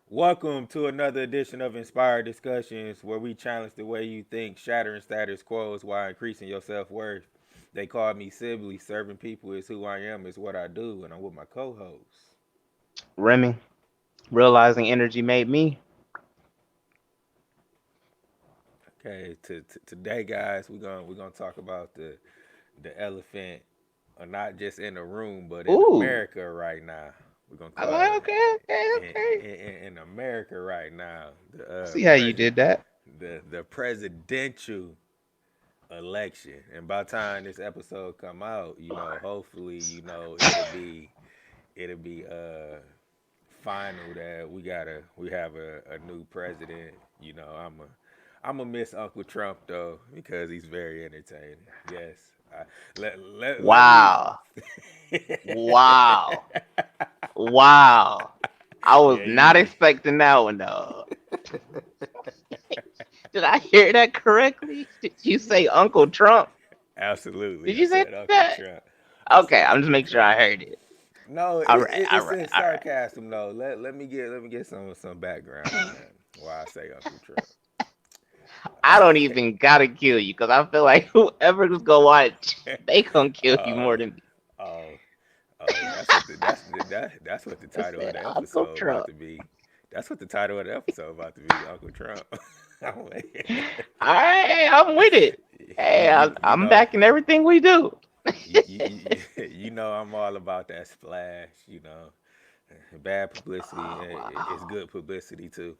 Welcome to another edition of Inspired Discussions, where we challenge the way you think, shattering status quos while increasing your self worth. They call me Sibley. Serving people is who I am, is what I do, and I'm with my co-host. Remy, realizing energy made me. Okay, today, guys, we're gonna talk about the elephant, not just in the room, but in Ooh, America right now. We're gonna I call like. it Okay, okay, okay. in America right now. I see how you did that. The presidential election. And by the time this episode come out, hopefully, it'll be final that we have a new president. I'm a miss Uncle Trump though because he's very entertaining. Yes. Let me Wow, wow, wow. I was Yeah, not you expecting that one though. Did I hear that correctly? Did you say Uncle Trump? absolutely. Did I you say said Uncle that? Trump. I Okay, said I'm just Uncle making sure Trump. I heard it. No, All right, all it's right, in all right. sarcasm though. Let me get some background on that. Why I say Uncle Trump. I don't even gotta kill you because I feel like whoever's gonna watch, they gonna kill you more oh, than me. oh, oh! That's what the I title of said the Uncle episode about Trump. to be. That's what the title of the episode about to be. Uncle Trump. All right, I'm with it. you, Hey, you you I'm know backing everything we do. you know I'm all about that splash. Bad publicity Oh is wow. good publicity too.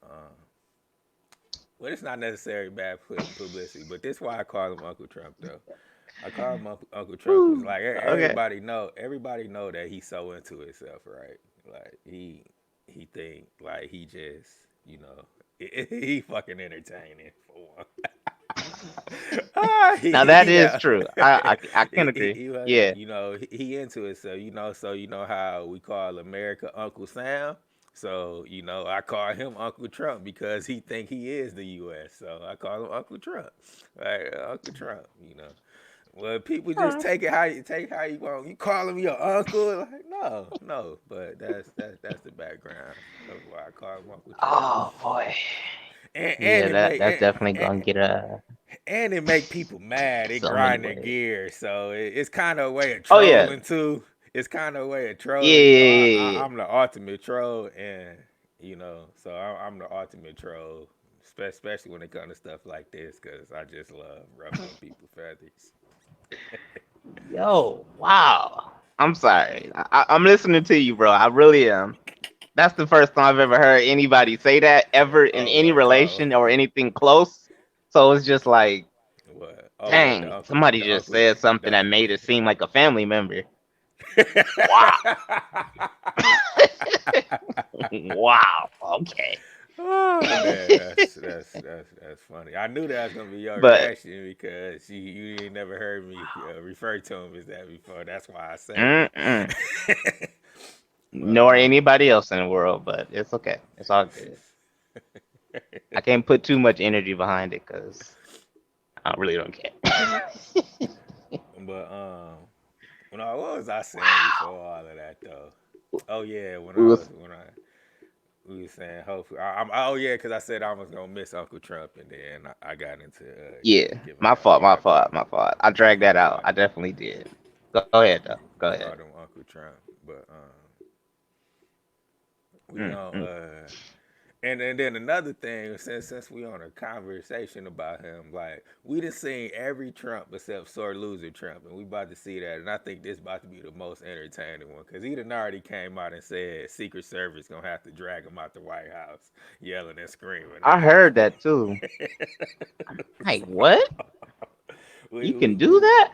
Um, Well, it's not necessarily bad publicity, but this is why I call him Uncle Trump though. I call him Uncle Trump because Whew. like Okay. everybody know that he's so into himself, right? Like he think like he just he fucking entertaining for one. Now that he, is yeah. true. I can agree. Yeah. He into it. So you know how we call America Uncle Sam. So I call him Uncle Trump because he think he is the U.S. So I call him Uncle Trump, right? Uncle Trump. Well, people All just right. take how you want. You calling me your uncle? Like no. But that's the background of why I call him Uncle Trump. Oh boy. And Yeah, it that make that's definitely gonna get and it make people mad. It so many grind their ways. gears. So it's kind of a way of Oh yeah. trolling too. It's kind of a way of Yeah, trolling. yeah, yeah. I'm the ultimate troll, and so I'm the ultimate troll, especially when it comes to stuff like this, because I just love ruffling people's feathers. Yo, wow. I'm sorry. I'm listening to you, bro. I really am. That's the first time I've ever heard anybody say that ever in Oh, any what? relation or anything close. So it's just like, What? Oh, what? dang, somebody The just uncle, said something the. that made it seem like a family member. Wow. Wow. Okay. Oh man, that's funny. I knew that was gonna be your But reaction because you ain't never heard me refer to him as that before. That's why I say mm-mm. it. but Nor anybody else in the world, but it's okay. It's all good. I can't put too much energy behind it because I really don't care. but what was I saying before Wow. all of that though? Oh yeah, It was, when I we were saying hopefully oh yeah, because I said I was gonna miss Uncle Trump and then I got into yeah, giving my him fault, yeah my fault, my fault. I dragged that I out. called I definitely did. Go ahead, though. Go ahead. called him Uncle Trump, but we Mm, gonna mm. and then another thing, since we on a conversation about him, like we done seen every Trump except sore loser Trump, and we about to see that, and I think this about to be the most entertaining one, cause he done already came out and said Secret Service gonna have to drag him out the White House, yelling and screaming I at heard that too. him. Like, So what? we You can we do we that?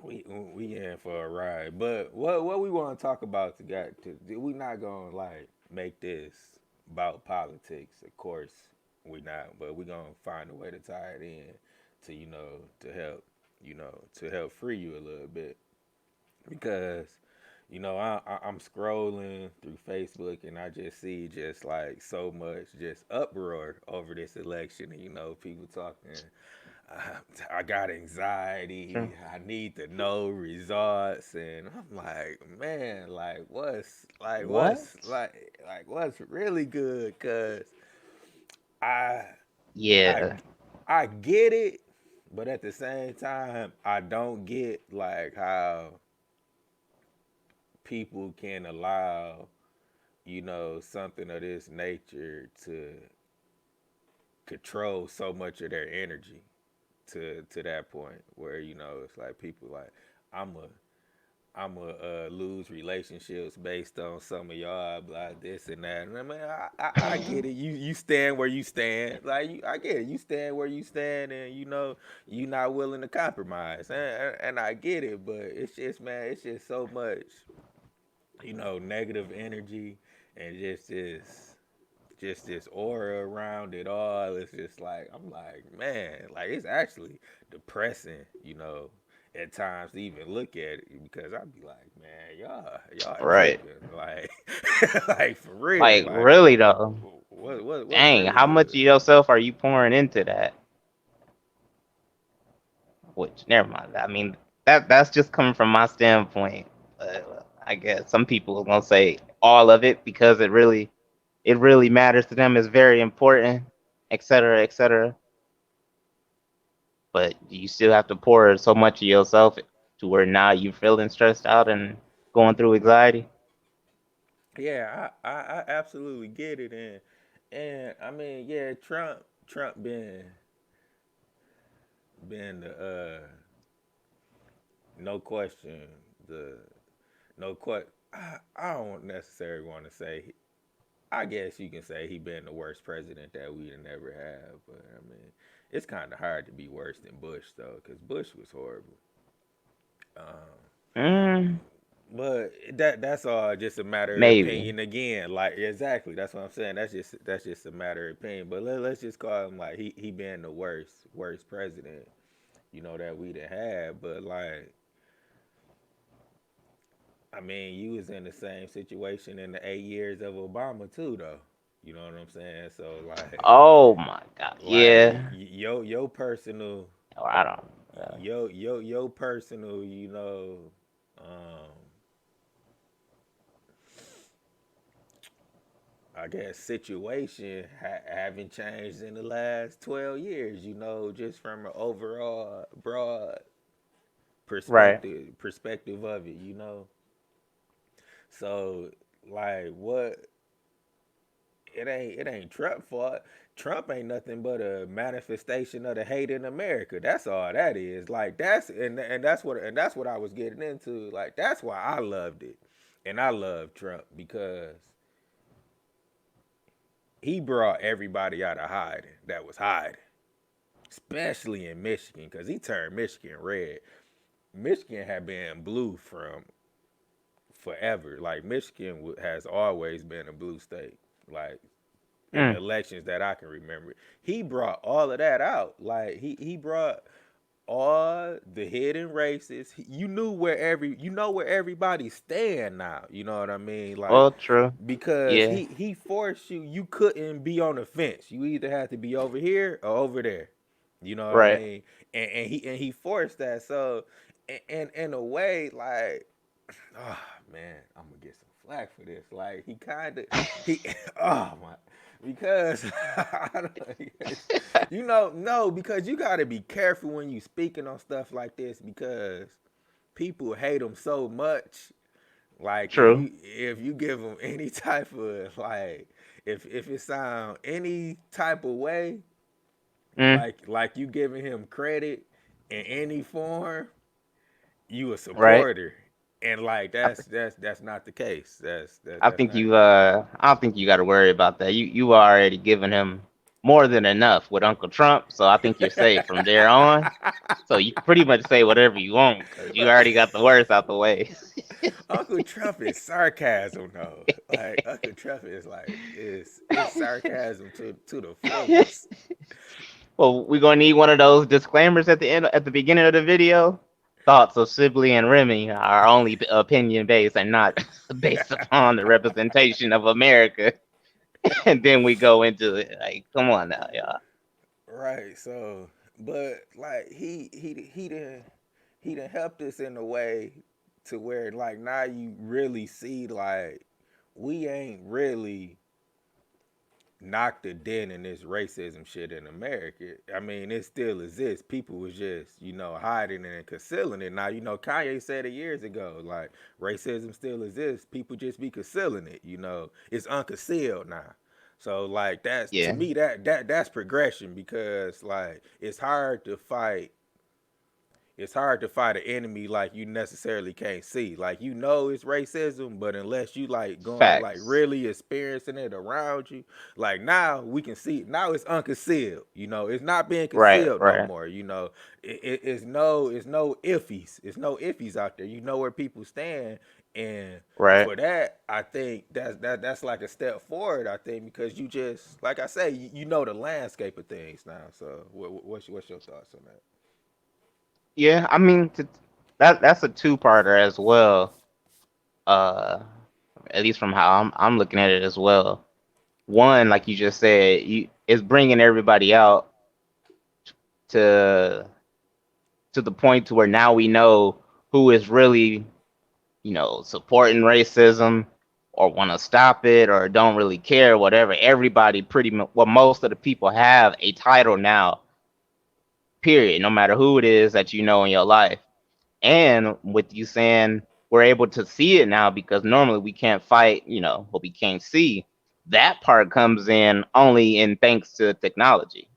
we in for a ride. But what we want to talk about we not gonna like make this about politics. Of course we not, but we gonna find a way to tie it in to to help free you a little bit because I'm scrolling through Facebook and I just see just like so much just uproar over this election and people talking I got anxiety. True. I need to know results, and I'm like, man, What? what's really good? Cause I I Yeah. I get it, but at the same time, I don't get like how people can allow something of this nature to control so much of their energy to that point where it's like people like I'm a I'm a lose relationships based on some of y'all like this and that. And I mean, I get it. You stand where you stand. I get it. You stand where you stand, and you not willing to compromise. And I get it, but it's just man, it's just so much negative energy and just this aura around it all. It's just like I'm like, man, like it's actually depressing, at times to even look at it because I'd be like, man, y'all Right. tripping, like, like for real, Like like really though. what's Dang, really how much of good? yourself are you pouring into that? Which never mind. I mean, that's just coming from my standpoint. I guess some people are gonna say all of it because it really matters to them. It's very important, etc., etc. But you still have to pour so much of yourself to where now you're feeling stressed out and going through anxiety. Yeah, I absolutely get it, and I mean, yeah, Trump been the no question the no question. I don't necessarily want to say. I guess you can say he been the worst president that we'd never have, but I mean, it's kind of hard to be worse than Bush though, because Bush was horrible. Um, Mm, but that's all just a matter of maybe. opinion again. Like exactly, that's what I'm saying. That's just a matter of opinion. But let's just call him like he been the worst president that we'd have had. But like I mean, you was in the same situation in the 8 years of Obama too, though. You know what I'm saying? So Oh my God. like Yeah. your personal, Or I don't. your personal, um, I guess situation haven't changed in the last 12 years. Just from an overall broad Right. perspective of it. So like what it ain't Trump fault. Trump ain't nothing but a manifestation of the hate in America. That's all that is. Like that's what I was getting into. Like that's why I loved it. And I love Trump because he brought everybody out of hiding that was hiding. Especially in Michigan, because he turned Michigan red. Michigan had been blue from forever. Like Michigan has always been a blue state. Like in the Mm, elections that I can remember. He brought all of that out. Like he brought all the hidden races. You know where everybody stand now. You know what I mean? Like well, true. because Yeah. he forced you couldn't be on the fence. You either had to be over here or over there. You know what I Right. mean? And he forced that. So and in a way, like oh man, I'm gonna get some flack for this. Like he kind of he oh my because I no because you got to be careful when you speaking on stuff like this because people hate them so much. Like True. if you give them any type of like if it sound any type of way Mm, like you giving him credit in any form you a right. supporter, and like I, that's not the case. I That's think not. you. I don't think you got to worry about that. You already given him more than enough with Uncle Trump, so I think you're safe from there on. So you can pretty much say whatever you want because you already got the worst out the way. Uncle Trump is sarcasm though. Like Uncle Trump is like is sarcasm to the fullest. Well, we're gonna need one of those disclaimers at the end, at the beginning of the video. Thoughts of Sibley and Remy are only opinion based and not based upon the representation of America. And then we go into it. Like, come on now, y'all. Right. So but like he done helped us in a way to where like now you really see like we ain't really knocked a dent in this racism shit in America. I mean, it still exists. People was just, hiding it and concealing it. Now, Kanye said it years ago, like racism still exists. People just be concealing it, It's unconcealed now. So like that's to Yeah, me that's progression because like it's hard to fight an enemy like you necessarily can't see. Like it's racism, but unless you like going like facts. really experiencing it around you, like now we can see it. Now it's unconcealed. It's not being Right, concealed no right, more. It's no iffies. It's no iffies out there. You know where people stand, and right. for that, I think that's like a step forward. I think because you just like I say, you know the landscape of things now. So what's your thoughts on that? Yeah, I mean, that's a two-parter as well. Uh, at least from how I'm looking at it as well. One, like you just said, is bringing everybody out to the point to where now we know who is really, supporting racism or want to stop it or don't really care, whatever. Everybody pretty much, well, most of the people have a title now, period, no matter who it is that you know in your life. And with you saying we're able to see it now because normally we can't fight, what we can't see. That part comes in only in thanks to technology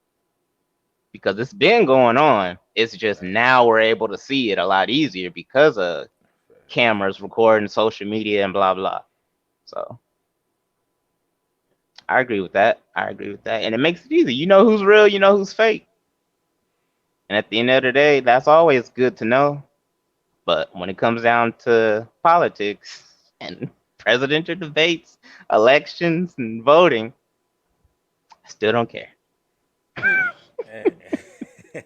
because it's been going on. It's just Facts. now we're able to see it a lot easier because of Facts. cameras recording, social media, and blah blah. So I agree with that. I agree with that, and it makes it easy. You know who's real. You know who's fake. And at the end of the day, that's always good to know. But when it comes down to politics and presidential debates, elections, and voting, I still don't care. Eh.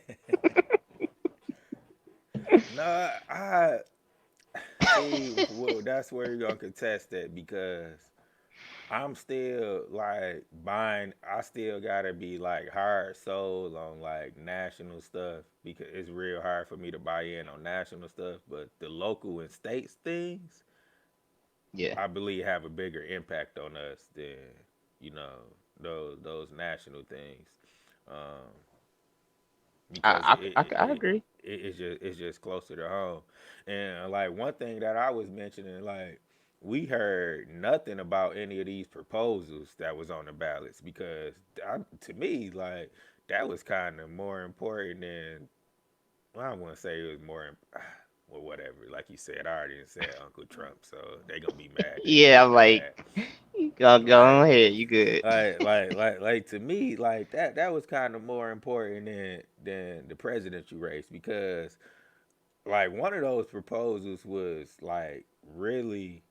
No, I see. Well, that's where you're gonna contest that because I'm still like buying. I still gotta be like hard sold on like national stuff because it's real hard for me to buy in on national stuff. But the local and states things, Yeah, I believe, have a bigger impact on us than you know those national things. Um, because I agree. it's just closer to home. And like one thing that I was mentioning, like we heard nothing about any of these proposals that was on the ballots because to me, like that was kind of more important than well, I wouldn't say it was more. Well, whatever. Like you said, I already said Uncle Trump, so they gonna be mad. They gonna Yeah, be I'm like, mad. go Like, ahead. You good? like to me, like that was kind of more important than the presidential race because like one of those proposals was like really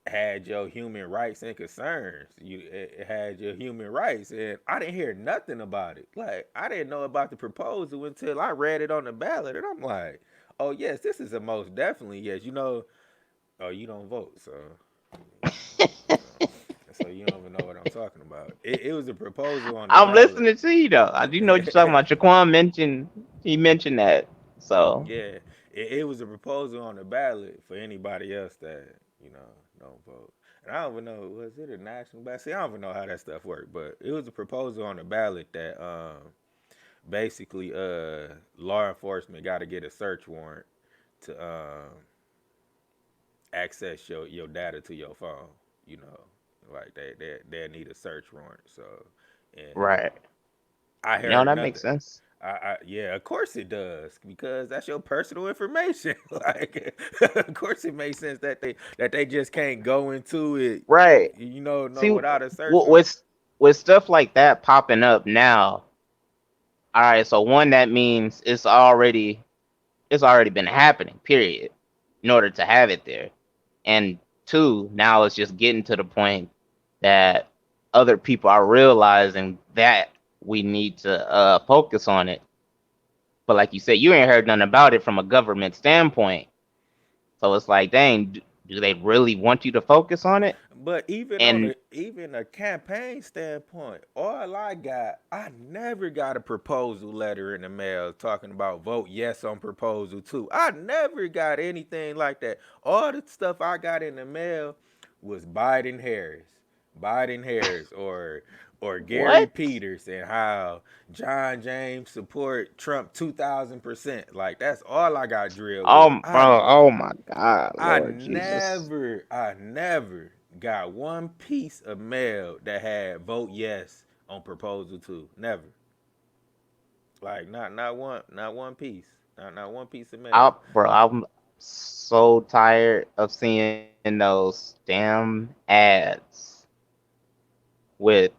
had your human rights and concerns. It had your human rights, and I didn't hear nothing about it. Like I didn't know about the proposal until I read it on the ballot, and I'm like, oh yes, this is a most definitely yes. Oh you don't vote, so you don't even know what I'm talking about. It was a proposal on the I'm ballot. listening to you though. I do know what you're talking about. Jaquan mentioned he mentioned that. So Yeah, it was a proposal on the ballot for anybody else that don't vote. And I don't even know was it a national ballot. See, I don't even know how that stuff worked, but it was a proposal on the ballot that basically law enforcement got to get a search warrant to access your data to your phone. You know, like they need a search warrant. So, and right. I No, heard that makes nothing. sense. Yeah, of course it does because that's your personal information. Like, of course it makes sense that they just can't go into it, Right. no See, without a search warrant. with stuff like that popping up now, all right. So one, that means it's already been happening. Period. In order to have it there, and two, now it's just getting to the point that other people are realizing that we need to focus on it. But like you said, you ain't heard nothing about it from a government standpoint. So it's like, dang, do they really want you to focus on it? But And even a campaign standpoint, I never got a proposal letter in the mail talking about vote yes on proposal two. I never got anything like that. All the stuff I got in the mail was Biden Harris, or Gary what? Peters, and how John James support Trump 2,000%. Like that's all I got drilled with. Bro, oh my God, Lord Jesus. I never got one piece of mail that had vote yes on proposal two. Never. Like not one piece. Not one piece of mail. I'm so tired of seeing those damn ads with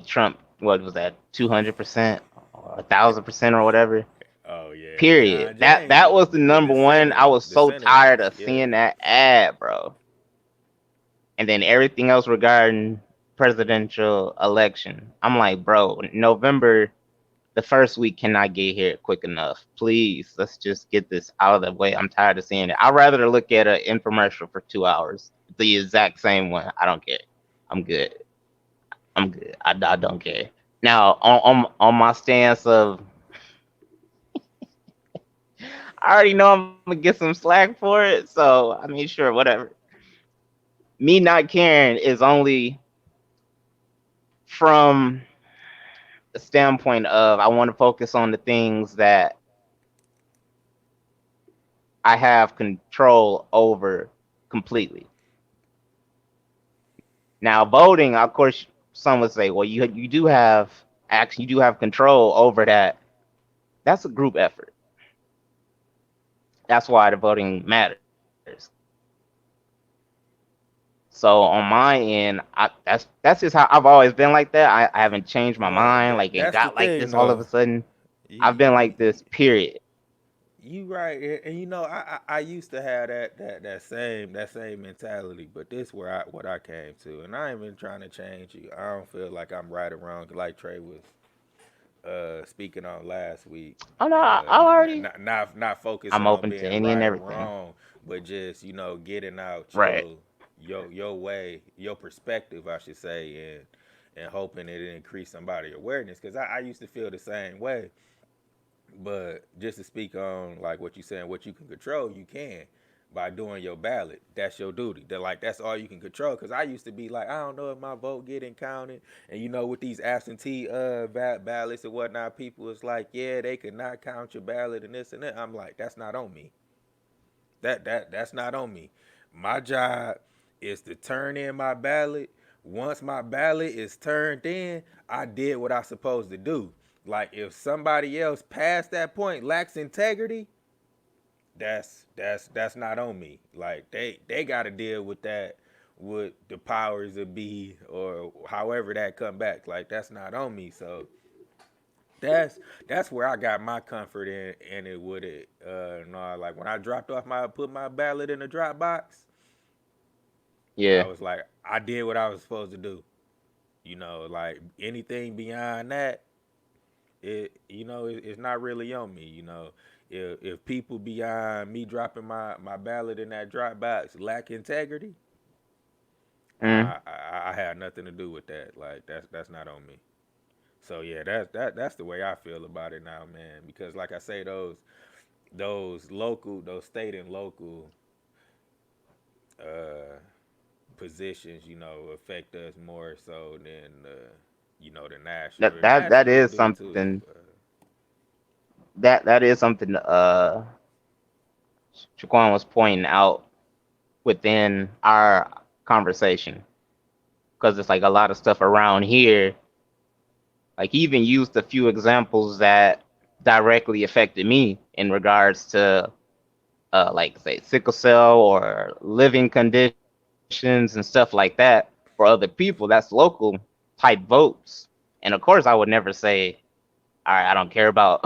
Trump. What was that? 200% or 1,000% or whatever. Oh yeah, Period. John James That was the number the one. I Senate, was so tired ones. of Yeah. seeing that ad, bro. And then everything else regarding presidential election. I'm like, bro, November, the first week cannot get here quick enough. Please, let's just get this out of the way. I'm tired of seeing it. I'd rather look at an infomercial for 2 hours, the exact same one. I don't care. I'm good. I'm good. I don't care. Now, on my stance of, I already know I'm gonna get some slack for it. So I mean, sure, whatever. Me not caring is only from the standpoint of I want to focus on the things that I have control over completely. Now, voting, of course, some would say, well, you do have action, you do have control over that. That's a group effort. That's why the voting matters. So on my end, that's just how I've always been like that. I haven't changed my Well, mind, like it that's the got like thing this all of though. a sudden. You, I've been like you, this, period. You right, and you know I used to have that same mentality, but this where what I came to, and I ain't been trying to change you. I don't feel like I'm right or wrong, like Trey was speaking on last week. Oh no, I already. Not I'm focusing on open to being any and right or everything. wrong, but just getting out Right. your way, your perspective, I should say, and hoping it increase somebody awareness. Because I used to feel the same way. But just to speak on like what you saying, what you can control, you can by doing your ballot. That's your duty. That's all you can control. Cause I used to be like, I don't know if my vote getting counted, and with these absentee ballots and whatnot, people is like, yeah, they could not count your ballot and this and that. I'm like, that's not on me. That's not on me. My job is to turn in my ballot. Once my ballot is turned in, I did what I supposed to do. Like if somebody else past that point lacks integrity, that's not on me. Like they got to deal with that with the powers that be or however that come back. Like that's not on me. So that's where I got my comfort in it with it. No, like when I put my ballot in the drop box, I Yeah. was like, I did what I was supposed to do. Like anything beyond that, it's not really on me. If people beyond me dropping my ballot in that drop box lack integrity, Mm. I had nothing to do with that. Like that's not on me. So yeah, that's the way I feel about it now, man. Because like I say, those state and local uh, positions, affect us more so than the national. The That nationals is do too. something. That is something. Shaquan was pointing out within our conversation because it's like a lot of stuff around here. Like he even used a few examples that directly affected me in regards to like say sickle cell or living conditions and stuff like that for other people. That's local type votes. And of course I would never say, all right, I don't care about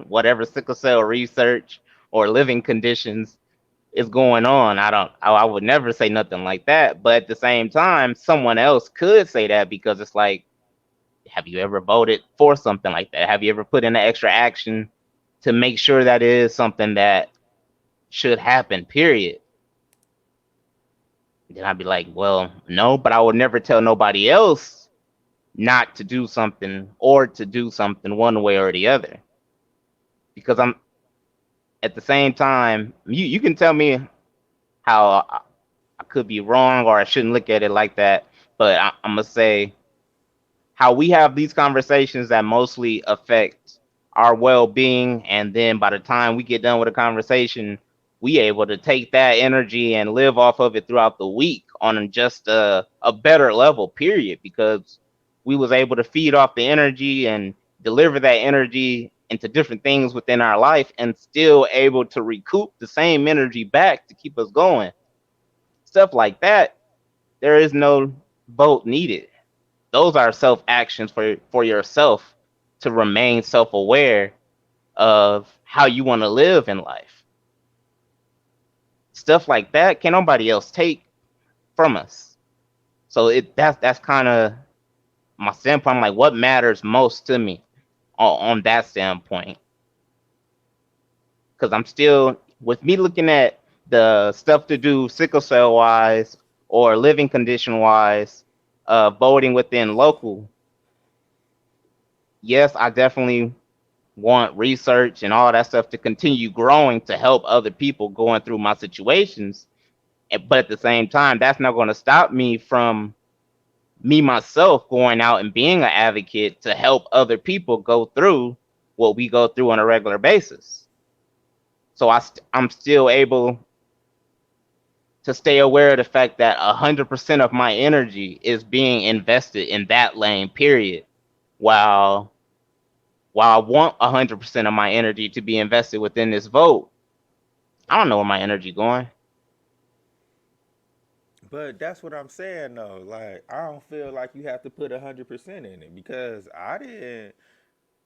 whatever sickle cell research or living conditions is going on. I would never say nothing like that. But at the same time, someone else could say that because it's like, have you ever voted for something like that? Have you ever put in an extra action to make sure that it is something that should happen, period? Then I'd be like, well, no, but I would never tell nobody else not to do something or to do something one way or the other. Because I'm at the same time, you can tell me how I could be wrong or I shouldn't look at it like that, but I'm gonna say how we have these conversations that mostly affect our well-being, and then by the time we get done with a conversation, we able to take that energy and live off of it throughout the week on just a better level, period, because we was able to feed off the energy and deliver that energy into different things within our life and still able to recoup the same energy back to keep us going. Stuff like that, there is no vote needed. Those are self actions for yourself to remain self aware of how you want to live in life. Stuff like that can nobody else take from us. So that's kind of my standpoint. I'm like, what matters most to me on that standpoint? Because I'm still with me looking at the stuff to do sickle cell wise or living condition wise, voting within local. Yes, I definitely want research and all that stuff to continue growing to help other people going through my situations. But at the same time, that's not going to stop me from me myself going out and being an advocate to help other people go through what we go through on a regular basis. So I'm still able to stay aware of the fact that 100% of my energy is being invested in that lane, period. While while I want 100% of my energy to be invested within this vote, I don't know where my energy going. But that's what I'm saying though. Like I don't feel like you have to put 100% in it because I didn't.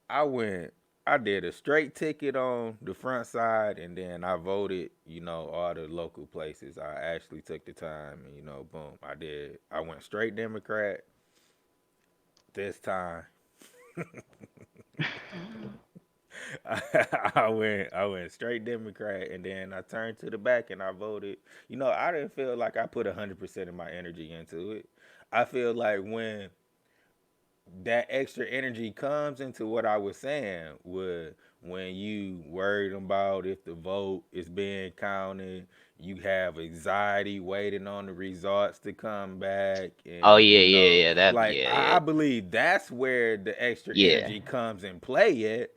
I went. I did a straight ticket on the front side, and then I voted. All the local places. I actually took the time, and boom, I did. I went straight Democrat this time. I went straight Democrat, and then I turned to the back and I voted. I didn't feel like I put 100% of my energy into it. I feel like that extra energy comes into what I was saying with when you worried about if the vote is being counted, you have anxiety waiting on the results to come back, Oh and yeah, yeah, yeah. That like yeah, I yeah, believe that's where the extra yeah. energy comes in play at,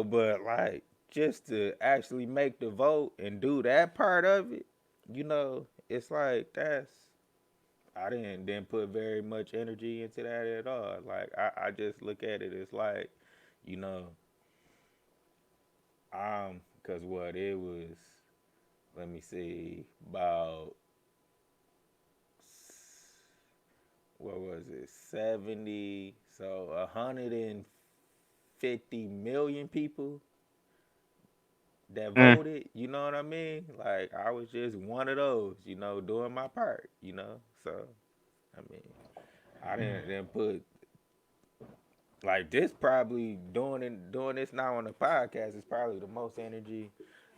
but like just to actually make the vote and do that part of it, it's like I didn't put very much energy into that at all. Like I just look at it as like, you know, cause what it was, let me see, about what was it, 70, so 150 million people that Mm. voted. You know what I mean? Like I was just one of those, doing my part. So I mean, I didn't put like this probably doing this now on the podcast is probably the most energy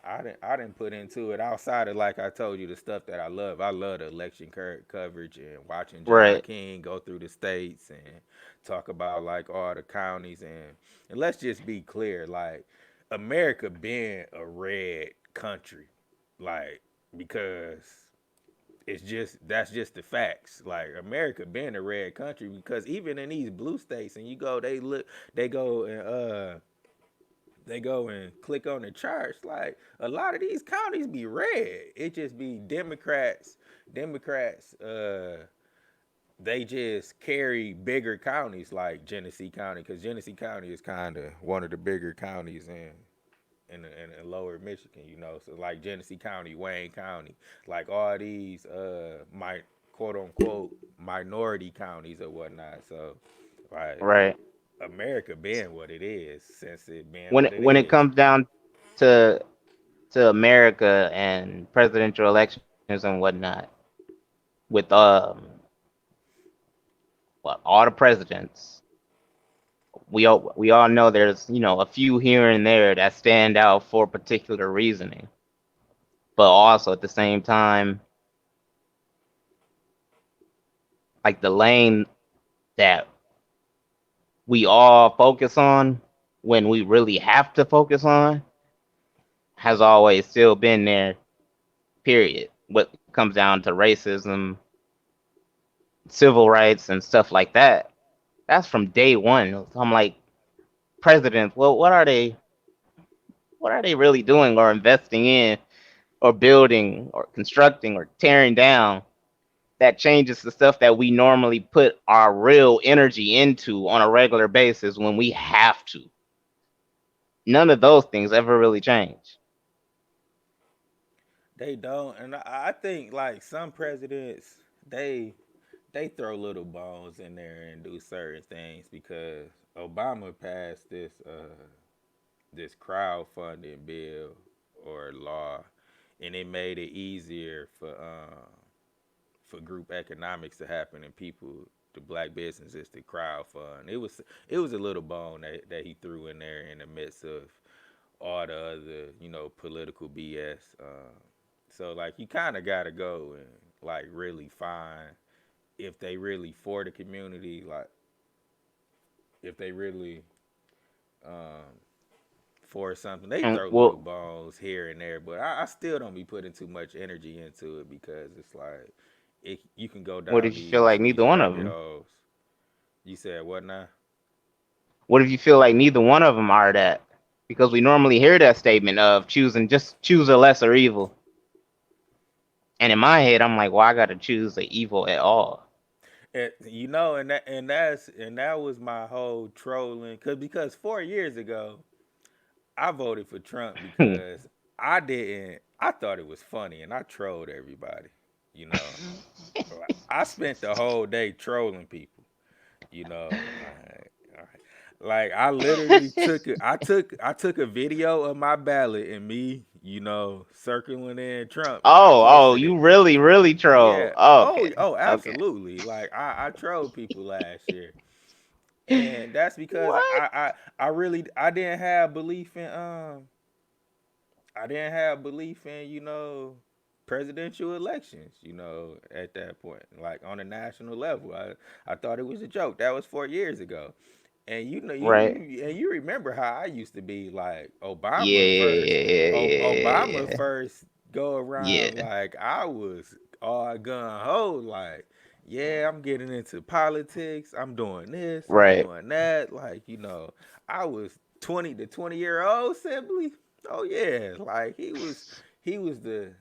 I didn't put into it outside of like I told you the stuff that I love. I love the election coverage and watching John Right. King go through the states and talk about like all the counties and let's just be clear like America being a red country like because that's just the facts. Like America being a red country because even in these blue states and you go they go and they go and click on the charts. Like a lot of these counties be red. It just be Democrats they just carry bigger counties like Genesee County because Genesee County is kind of one of the bigger counties in lower Michigan, So like Genesee County, Wayne County, like all these my quote unquote minority counties or whatnot. So like Right. America being what it is, since it being When what it, it when it is. comes down to America and presidential elections and whatnot, with well, all the presidents, we all know there's a few here and there that stand out for particular reasoning, but also at the same time, like the lane that we all focus on when we really have to focus on has always still been there, period. What comes down to racism, civil rights, and stuff like that, that's from day one. I'm like, presidents, well, what are they really doing or investing in or building or constructing or tearing down that changes the stuff that we normally put our real energy into on a regular basis when we have to? None of those things ever really change. They don't, and I think like some presidents, they they throw little bones in there and do certain things because Obama passed this crowdfunding bill or law, and it made it easier for group economics to happen and people, the black businesses, to crowdfund. It was a little bone that he threw in there in the midst of all the other political BS. So like you kind of gotta go and like really find if they really for the community, like if they really um, for something. They And throw little well, bones here and there, but I still don't be putting too much energy into it because it's like you can go what down if you feel like these neither one of rabbit them? holes. You said what now? What if you feel like neither one of them are that? Because we normally hear that statement of choosing, just choose a lesser evil. And in my head, I'm like, well, I got to choose the evil at all. And that was my whole trolling because 4 years ago I voted for Trump because I thought it was funny and I trolled everybody. You know, I spent the whole day trolling people. Like I literally took a video of my ballot and me, circling in Trump, and I Oh, posted it. you really, really troll. Yeah. Oh, Oh, okay. oh, Okay. absolutely. Like I trolled people last year, and that's because What? I really I didn't have belief in presidential elections, at that point, like on a national level. I thought it was a joke. That was 4 years ago. And Right. you remember how I used to be like Yeah, yeah, Obama yeah, first go yeah. around, Yeah. like I was all gun ho, like, yeah, I'm getting into politics, I'm doing this, I'm Right. doing that, like, I was 20 year old simply. Oh yeah, like he was the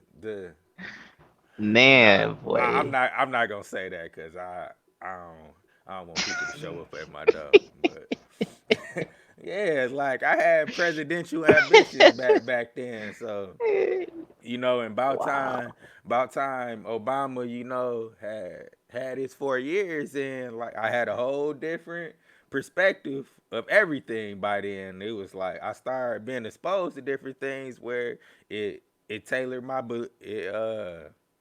nah, Man, I'm boy. not I'm not gonna say that because I don't want people to show up at my door. But yeah, like I had presidential ambitions back then. So and Wow. about time Obama, had his 4 years, and like I had a whole different perspective of everything by then. It was like I started being exposed to different things where it tailored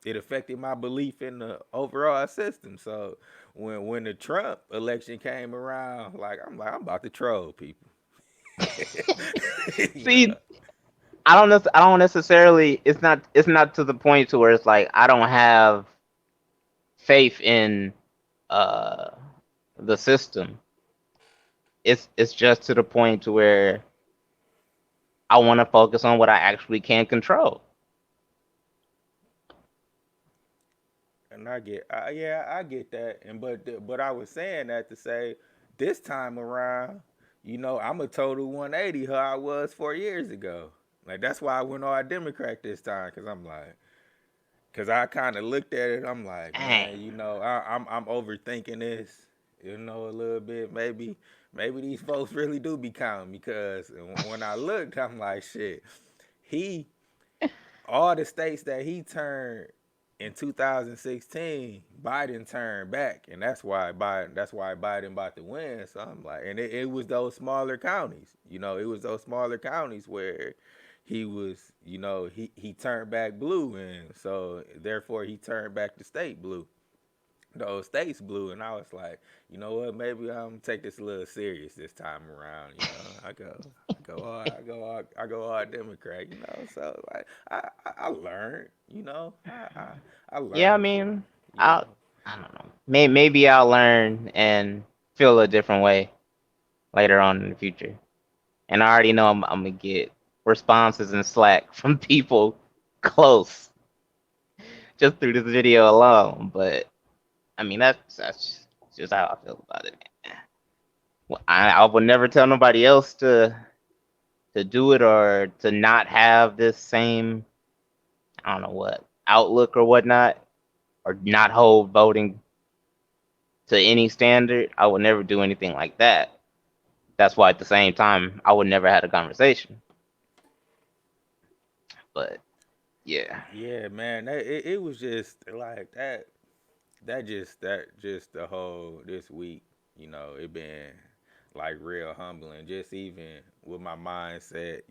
it affected my belief in the overall system. So when the Trump election came around, I'm about to troll people. you know. See, I don't necessarily. It's not to the point to where it's like I don't have faith in uh the system. It's just to the point to where I want to focus on what I actually can control. And I get that, and but I was saying that to say this time around, I'm a total 180 how I was 4 years ago. Like that's why I went all Democrat this time, cause I kind of looked at it. I'm like, man, Dang. I'm overthinking this, a little bit. Maybe these folks really do be counting because when I looked, I'm like, shit, he all the states that he turned in 2016, Biden turned back, and that's why Biden about to win. So I'm like, and it was those smaller counties, it was those smaller counties where he was, he turned back blue, and so therefore he turned back the state blue, those states blue, and I was like, you know what, maybe I'm gonna take this a little serious this time around. I go hard Democrat. So like I learned, Yeah, I I learned from, mean, you I know. I don't know. Maybe I'll learn and feel a different way later on in the future. And I already know I'm gonna get responses and slack from people close just through this video alone. But I mean, that's just how I feel about it. Well, I would never tell nobody else to do it or to not have this same, I don't know what, outlook or whatnot, or not hold voting to any standard. I would never do anything like that. That's why at the same time I would never had a conversation. But yeah. Yeah, man, it was just like that. That just the whole this week, it been like real humbling. Just even with my mindset,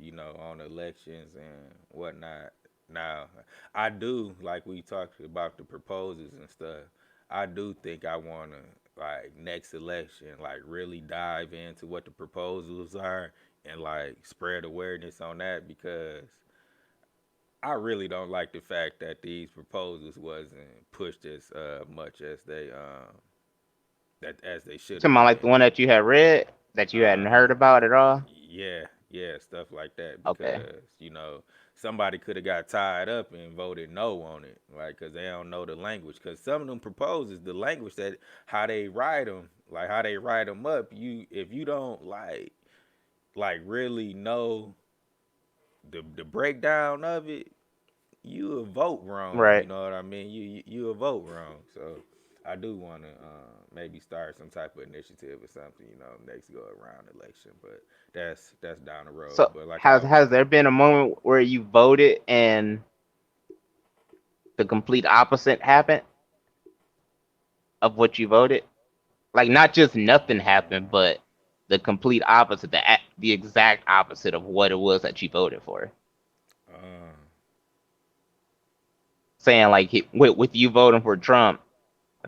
on elections and whatnot. Now, I do like we talked about the proposals and stuff. I do think I want to like next election, like really dive into what the proposals are and like spread awareness on that because I really don't like the fact that these proposals wasn't pushed as much as they should Talking have about like the been. one that you had read that you hadn't Uh, heard about at all. yeah, yeah, stuff like that Okay. because somebody could have got tied up and voted no on it, like because they don't know the language. Because some of them proposals, the language that how they write them, like how they write them up, if you don't really know the breakdown of it, you will vote wrong. You Right. know what I mean? You will vote wrong. So I do want to maybe start some type of initiative or something. Next go around election, but that's down the road. So But like has I has there been a moment where you voted and the complete opposite happened of what you voted? Like not just nothing happened, but the complete opposite, the exact opposite of what it was that you voted for. uh, Saying like with you voting for Trump,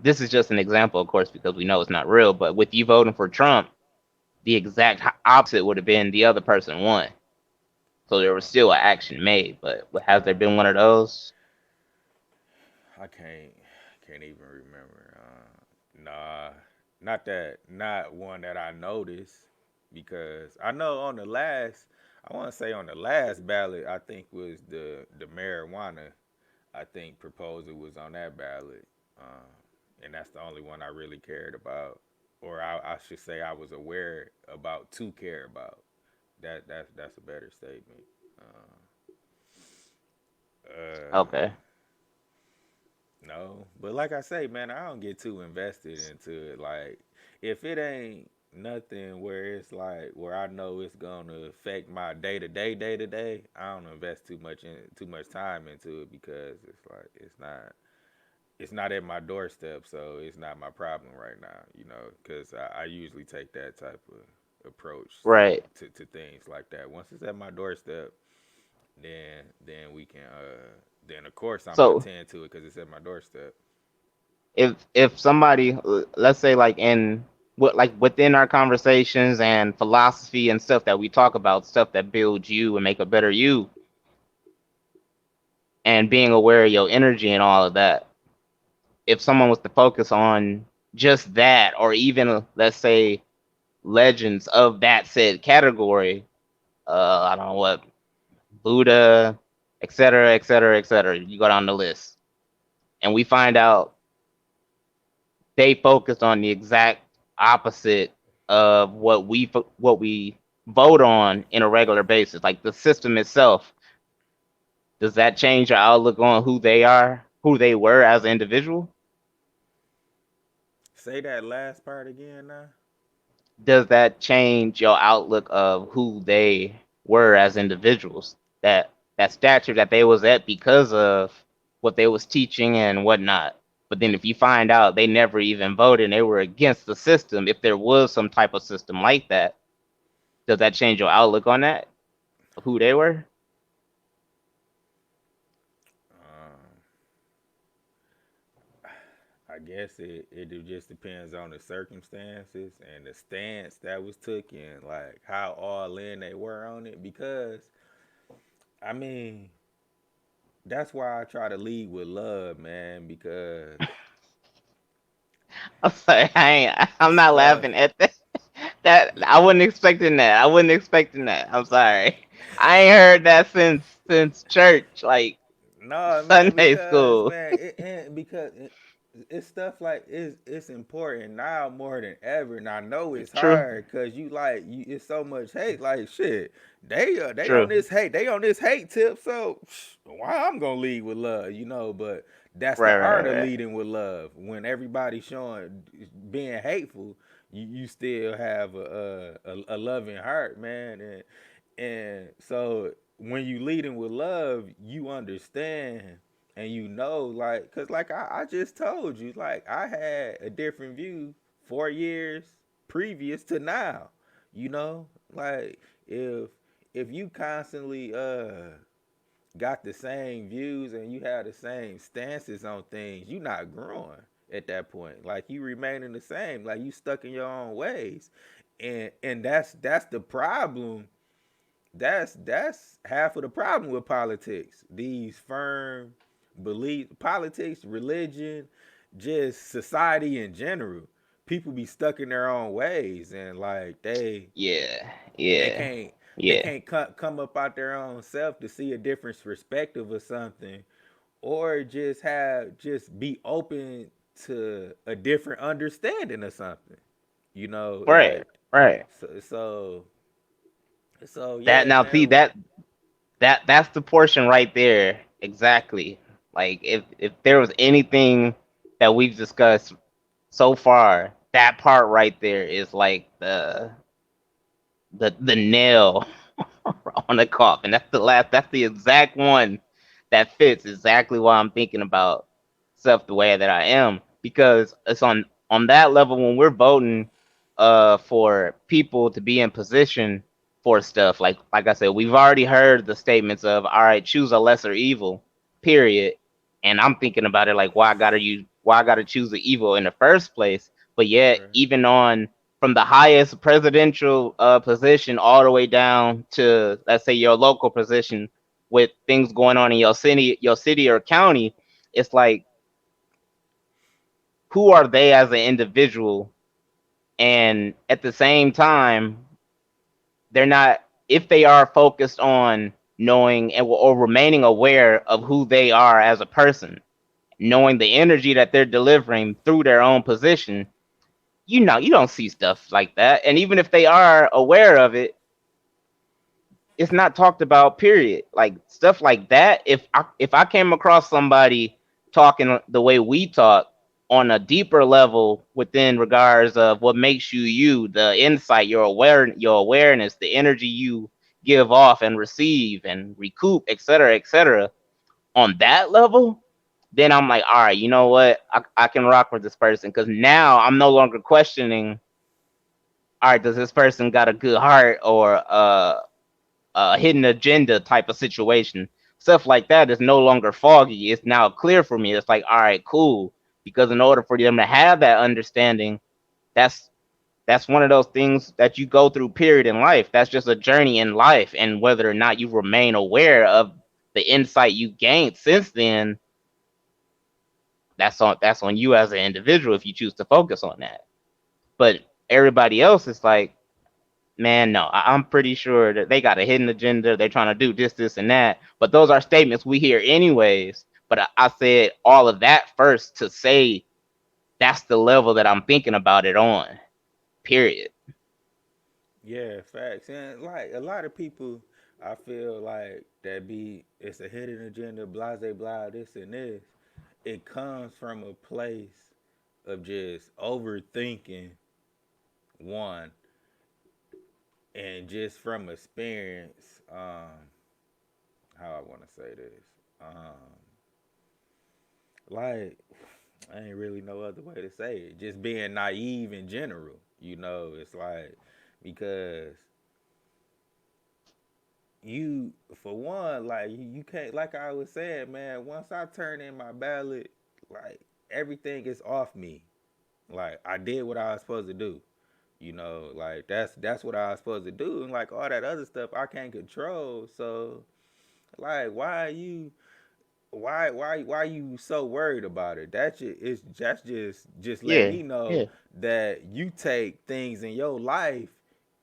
this is just an example, of course, because we know it's not real. But with you voting for Trump, the exact opposite would have been the other person won. So there was still an action made. But has there been one of those? I can't even remember. Nah, not one that I noticed because I know on the last. I want to say on the last ballot, I think was the marijuana I think proposal was on that ballot, and that's the only one I really cared about, or I should say I was aware about to care about. That's a better statement. Uh, Okay. no, but like I say, man, I don't get too invested into it. Like, if it ain't nothing where it's like where I know it's gonna affect my day to day, I don't invest too much time into it because it's like it's not at my doorstep, so it's not my problem right now, because I usually take that type of approach Right. to things like that. Once it's at my doorstep, then we can, then of course I'm gonna So attend to it because it's at my doorstep. if somebody, let's say like in what like within our conversations and philosophy and stuff that we talk about, stuff that builds you and make a better you, and being aware of your energy and all of that, if someone was to focus on just that, or even let's say legends of that said category, I don't know what, Buddha, et cetera, et cetera, et cetera. You go down the list, and we find out they focused on the exact opposite of what we vote on in a regular basis. Like the system itself, does that change your outlook on who they are, who they were as an individual? Say that last part again now. Does that change your outlook of who they were as individuals? That stature that they was at because of what they was teaching and whatnot. But then if you find out they never even voted and they were against the system, if there was some type of system like that, does that change your outlook on that? Of who they were? Um, I guess it just depends on the circumstances and the stance that was taken, like how all in they were on it. Because I mean, that's why I try to lead with love, man. Because I'm sorry, I'm not Stuff. laughing at that. That I wasn't expecting that. I wasn't expecting that. I'm sorry. I ain't heard that since church, like No, man, Sunday because school. man, it's stuff like it's important now more than ever, and I know it's True, hard because it's so much hate. Like shit, they on true. this hate, they on this hate tip. So why I'm gonna lead with love, But that's the Right, right, art of right. leading with love. When everybody's showing being hateful, you still have a loving heart, man, and so when you leading with love, you understand and like, cause like I just told you, like I had a different view 4 years previous to now, you know, like if you constantly got the same views and you have the same stances on things, you not growing at that point. Like you remaining the same, like you stuck in your own ways, and that's the problem. That's half of the problem with politics. These firm belief politics, religion, just society in general. People be stuck in their own ways and like Yeah, they yeah, can't they yeah. can't come up out their own self to see a different perspective of something, or just be open to a different understanding of something. Right, Like right. so That yeah, now see man. that's the portion right there. Exactly. Like if there was anything that we've discussed so far, that part right there is like the nail on the coffin. That's the exact one that fits exactly what I'm thinking about stuff the way that I am. Because it's on that level when we're voting for people to be in position for stuff. Like I said, we've already heard the statements of all right, choose a lesser evil, period. And I'm thinking about it like why I gotta choose the evil in the first place. But yet Right. even on from the highest presidential position all the way down to let's say your local position with things going on in your city or county, it's like who are they as an individual? And at the same time, they're not if they are focused on knowing or remaining aware of who they are as a person, knowing the energy that they're delivering through their own position, you don't see stuff like that. And even if they are aware of it, it's not talked about, period. Like stuff like that, if I came across somebody talking the way we talk on a deeper level within regards of what makes you you, the insight, your awareness, the energy you give off and receive and recoup, etc., on that level, then I'm like, all right, you know what, I can rock with this person because now I'm no longer questioning, all right, does this person got a good heart or hidden agenda type of situation. Stuff like that is no longer foggy. It's now clear for me. It's like, all right, cool. Because in order for them to have that understanding, that's that's one of those things that you go through, period, in life. That's just a journey in life. And whether or not you remain aware of the insight you gained since then, that's on you as an individual if you choose to focus on that. But everybody else is like, man, no, I'm pretty sure that they got a hidden agenda. They're trying to do this, and that. But those are statements we hear anyways. But I said all of that first to say that's the level that I'm thinking about it on. Period. Yeah, facts. And like a lot of people, I feel like that be it's a hidden agenda, blah blah blah, this and this. It comes from a place of just overthinking one, and just from experience. How I want to say this. Like I ain't really no other way to say it. Just being naive in general. It's like because you for one, like you can't, like I was saying, man, once I turn in my ballot, like everything is off me. Like I did what I was supposed to do. Like that's what I was supposed to do. And like all that other stuff I can't control. So like why are you why you so worried about it? That's just let Yeah, me know yeah. that you take things in your life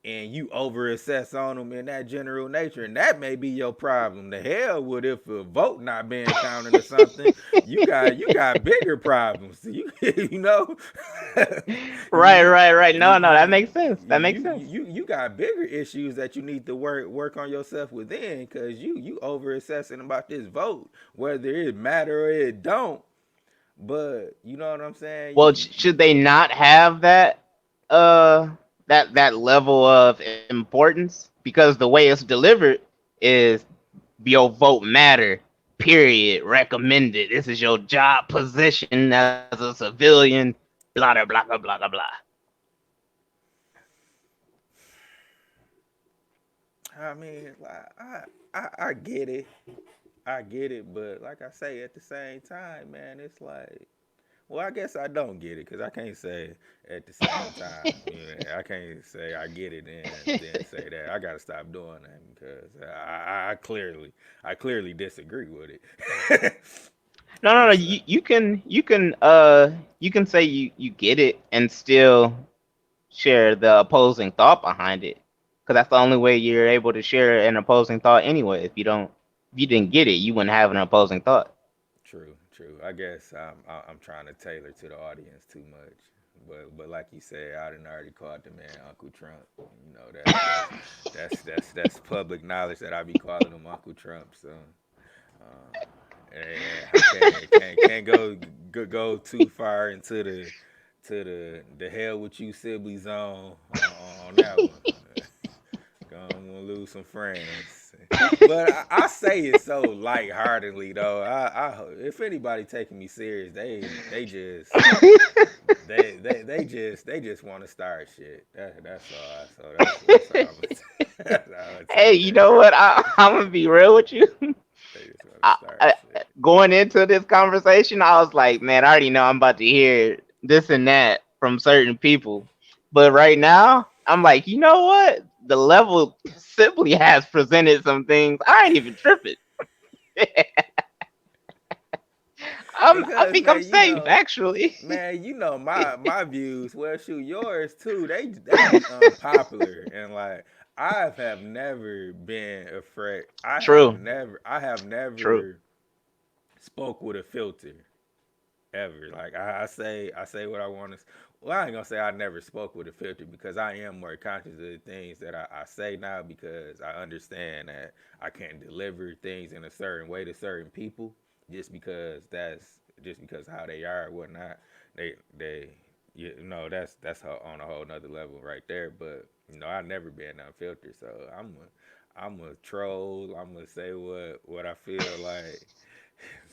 and you over assess on them in that general nature, and that may be your problem. The hell with if a vote not being counted or something. You got bigger problems. You know, you, Right, you right, right. you No, no, that you makes sense. That makes you sense. you got bigger issues that you need to work on yourself within, because you over assessing about this vote, whether it matter or it don't. But you know what I'm saying. Well, should they not have that uh that level of importance? Because the way it's delivered is your vote matter. Period. Recommended. This is your job position as a civilian. Blah blah blah blah blah blah blah. I mean, like I get it. I get it, but like I say, at the same time, man, it's like, well, I guess I don't get it because I can't say at the same time. You know, I can't say I get it and then say that. I gotta stop doing that because I clearly disagree with it. No, no, no. So You can say you get it and still share the opposing thought behind it, because that's the only way you're able to share an opposing thought anyway. If you didn't get it, you wouldn't have an opposing thought. true, true. I guess I'm trying to tailor to the audience too much. But like you said, I done already called the man Uncle Trump. You know that's public knowledge that I be calling him Uncle Trump. So I can't go too far into the hell with you Sibley zone on that one. Gonna lose some friends. But I say it so lightheartedly though. If anybody taking me serious, they just want to start shit. That's all. So that's how that's how I Hey, take you that. know what? I'm gonna be real with you. They just want to I, start I, shit. Going into this conversation, I was like, man, I already know I'm about to hear this and that from certain people. But right now, I'm like, you know what? The level simply has presented some things. I ain't even tripping. I Because think I'm man, safe, actually. my views. Well, shoot, yours too. They be unpopular, and like I have never been afraid. True, I have true. never spoke with a filter ever. Like I say what I want to. Well, I ain't gonna say I never spoke with a filter because I am more conscious of the things that I say now because I understand that I can't deliver things in a certain way to certain people just because how they are and whatnot. They that's on a whole nother level right there. But I never been unfiltered, so I'm a troll. I'm gonna say what I feel like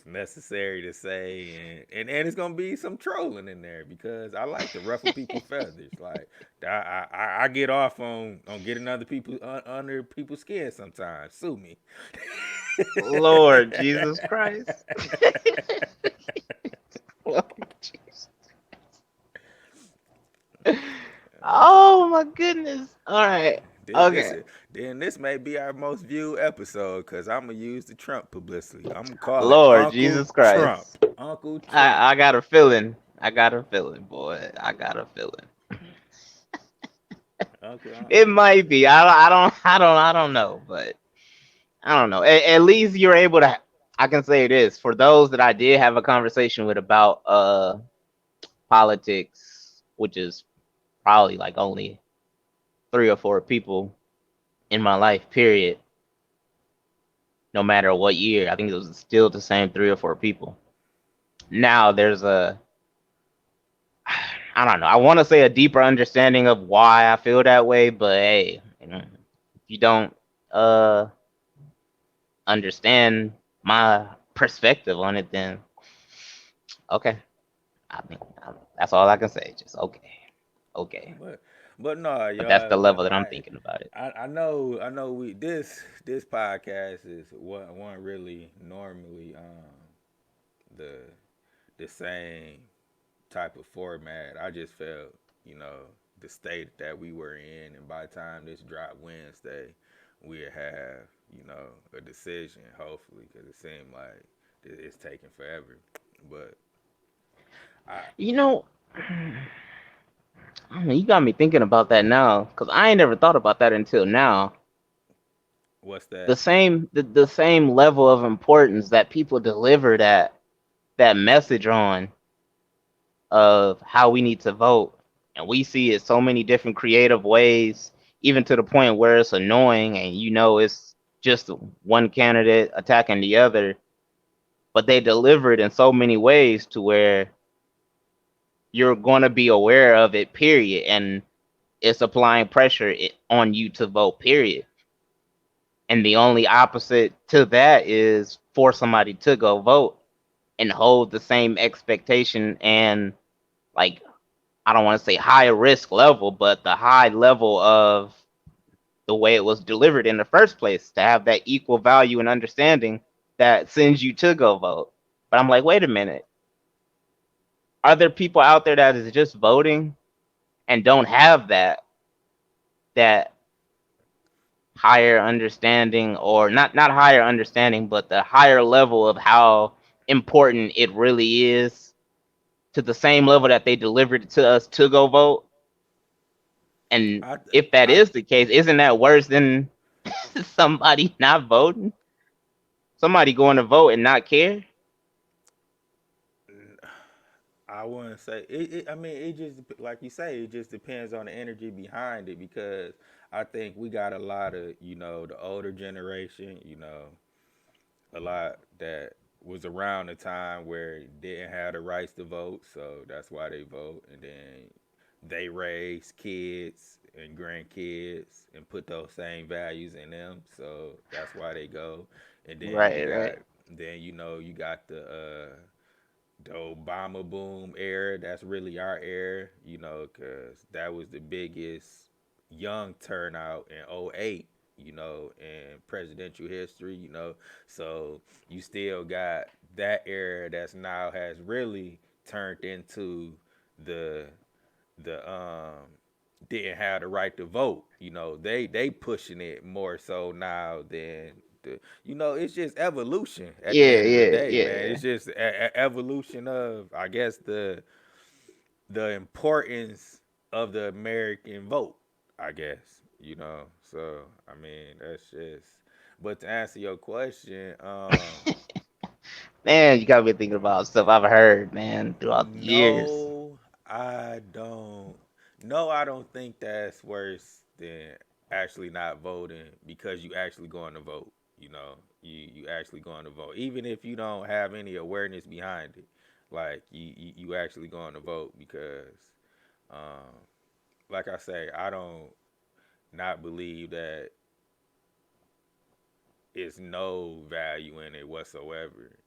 necessary to say, and it's gonna be some trolling in there because I like to ruffle people's feathers. Like I get off on getting other people under people's skin sometimes. Sue me. Lord Jesus Christ. Lord Jesus. Oh my goodness. All right. Then this Okay. is then this may be our most viewed episode because I'm gonna use the Trump publicity. I'm gonna call it Lord Uncle Jesus Trump. Christ. Uncle Trump. I got a feeling. I got a feeling, boy. I got a feeling. Uncle It Uncle might be. Trump. I don't know, but I don't know. At least you're able to. I can say this for those that I did have a conversation with about politics, which is probably like only 3 or 4 people in my life. Period. No matter what year, I think it was still the same 3 or 4 people. Now there's a I don't know. I want to say a deeper understanding of why I feel that way, but hey, if you don't uh understand my perspective on it, then okay. I mean, that's all I can say. Just okay, okay. But but no, But that's the y'all. level that I'm thinking about it. I know we this podcast is one really normally the the same type of format. I just felt the state that we were in, and by the time this drop Wednesday, we'd have a decision hopefully because it seemed like it's taking forever. But I You know, I mean, you got me thinking about that now, because I ain't never thought about that until now. what's The that? same level of importance that people deliver that message on of how we need to vote, and we see it so many different creative ways, even to the point where it's annoying, and it's just one candidate attacking the other, but they deliver it in so many ways to where you're going to be aware of it, period, and it's applying pressure on you to vote, period. And the only opposite to that is for somebody to go vote and hold the same expectation and, like, I don't want to say high risk level, but the high level of the way it was delivered in the first place, to have that equal value and understanding that sends you to go vote. But I'm like, wait a minute. Are there people out there that is just voting and don't have that higher understanding, or not higher understanding, but the higher level of how important it really is, to the same level that they delivered it to us to go vote? And I if that I is the case, isn't that worse than somebody not voting? Somebody going to vote and not care? I wouldn't say it. I mean, it just like you say, it just depends on the energy behind it because I think we got a lot of the older generation, a lot that was around the time where didn't have the rights to vote, so that's why they vote, and then they raise kids and grandkids and put those same values in them, so that's why they go, and then Right, right. you got the Obama boom era. That's really our era, because that was the biggest young turnout in '08, in presidential history, So you still got that era that's now has really turned into the the didn't have the right to vote. They pushing it more so now than it's just evolution at the Yeah, end of the yeah, day, man. yeah. It's just evolution of, I guess, the importance of the American vote, I guess, So, I mean, that's just, but to answer your question, Man, you got me thinking about stuff I've heard, man, throughout the years. no, I don't. No, I don't think that's worse than actually not voting because you actually going to vote. You actually going to vote, even if you don't have any awareness behind it. Like you actually going to vote because, um, like I say, I don't not believe that it's no value in it whatsoever.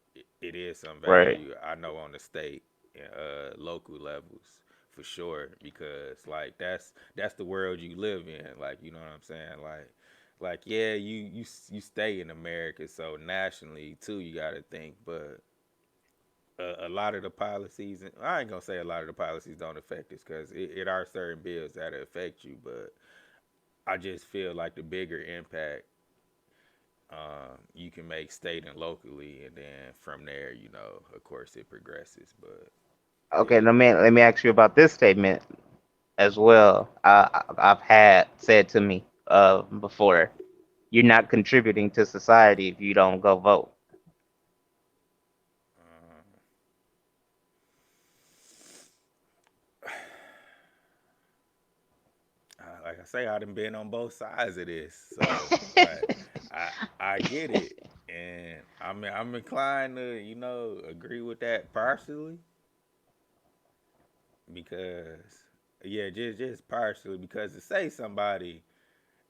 It is some Right. value, I know, on the state and local levels for sure because like that's the world you live in. Like you know what I'm saying. Like yeah, you stay in America, so nationally too you got to think, but. A lot of the policies, and I ain't gonna say a lot of the policies don't affect us because it are certain bills that affect you, but I just feel like the bigger impact you can make state and locally, and then from there, of course, it progresses. But Okay, yeah, let me ask you about this statement as well. I've had said to me before, you're not contributing to society if you don't go vote. uh, like I say, I done been on both sides of this, so like I get it, and I'm inclined to agree with that partially because yeah, just partially because to say somebody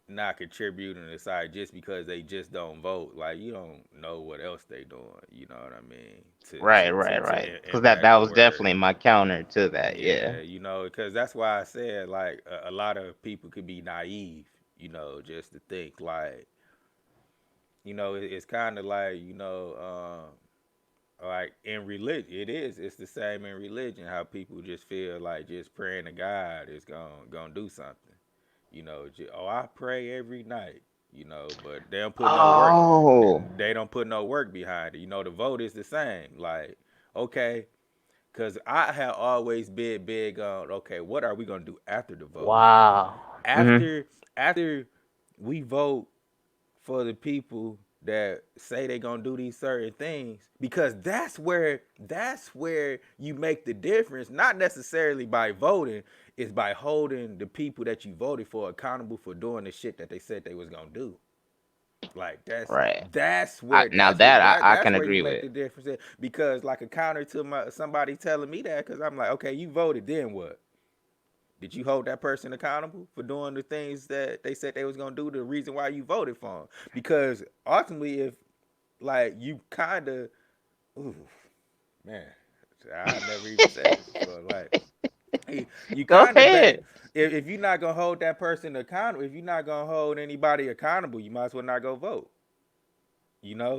not contributing to society just because they just don't vote. Like you don't know what else they doing. You know what I mean? Right, right, right. Because that Impact the was world. definitely my counter to that. Yeah. Yeah, because that's why I said like a lot of people could be naive. Just to think like it's kind of like like in religion it's the same in religion how people just feel like just praying to God is gonna do something. Oh, I pray every night. but they don't put no work. Oh, They don't put no work behind it. The vote is the same. Like, okay, because I have always been big on, okay, what are we gonna do after the vote? wow. Hmm. After we vote for the people that say they gonna do these certain things, because that's where you make the difference, not necessarily by voting, it's by holding the people that you voted for accountable for doing the shit that they said they was gonna do. Like Right. that's where Now that's what that that I that's can where you agree make with. the difference because like a counter to somebody telling me that, because I'm like, okay, you voted, then what? Did you hold that person accountable for doing the things that they said they was gonna do? The reason why you voted for them? Because ultimately, if like you kind of, ooh, man, I never even said this before. Like, hey, you Go kind of ahead. bet if you're not gonna hold that person accountable, if you're not gonna hold anybody accountable, you might as well not go vote.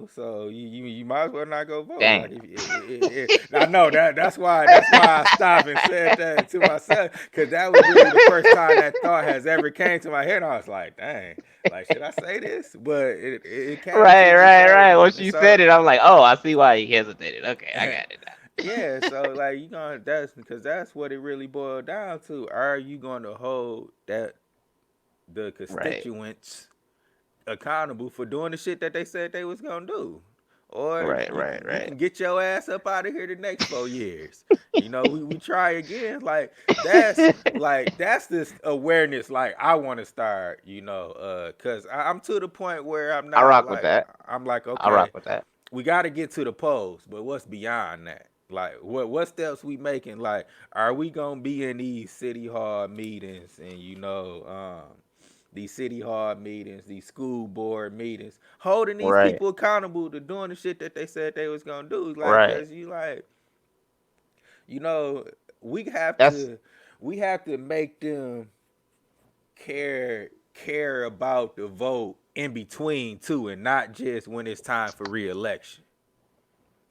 So you might as well not go vote. Like Dang. I know that's why I stopped and said that to myself, because that was really the first time that thought has ever came to my head. I was like, dang, like, should I say this? But it came to Right, me. right, right. So Once you said it, I'm like, oh, I see why he hesitated. Okay, I got it yeah, now. so like that's because that's what it really boiled down to. Are you going to hold the Right, constituents accountable for doing the shit that they said they was gonna do, or right, you right, can you right. can get your ass up out of here the next 4 years. We try again. That's this awareness. Like, I want to start. Cause I'm to the point where I'm I not rock with like that. I'm like, I rock okay, with that. we got to get to the polls, but what's beyond that? Like, what steps we making? Like, are we gonna be in these city hall meetings and these city hall meetings, these school board meetings, holding these Right, people accountable to doing the shit that they said they was gonna do? Like, right. cause you know, we have That's to we have to make them care about the vote in between too, and not just when it's time for reelection.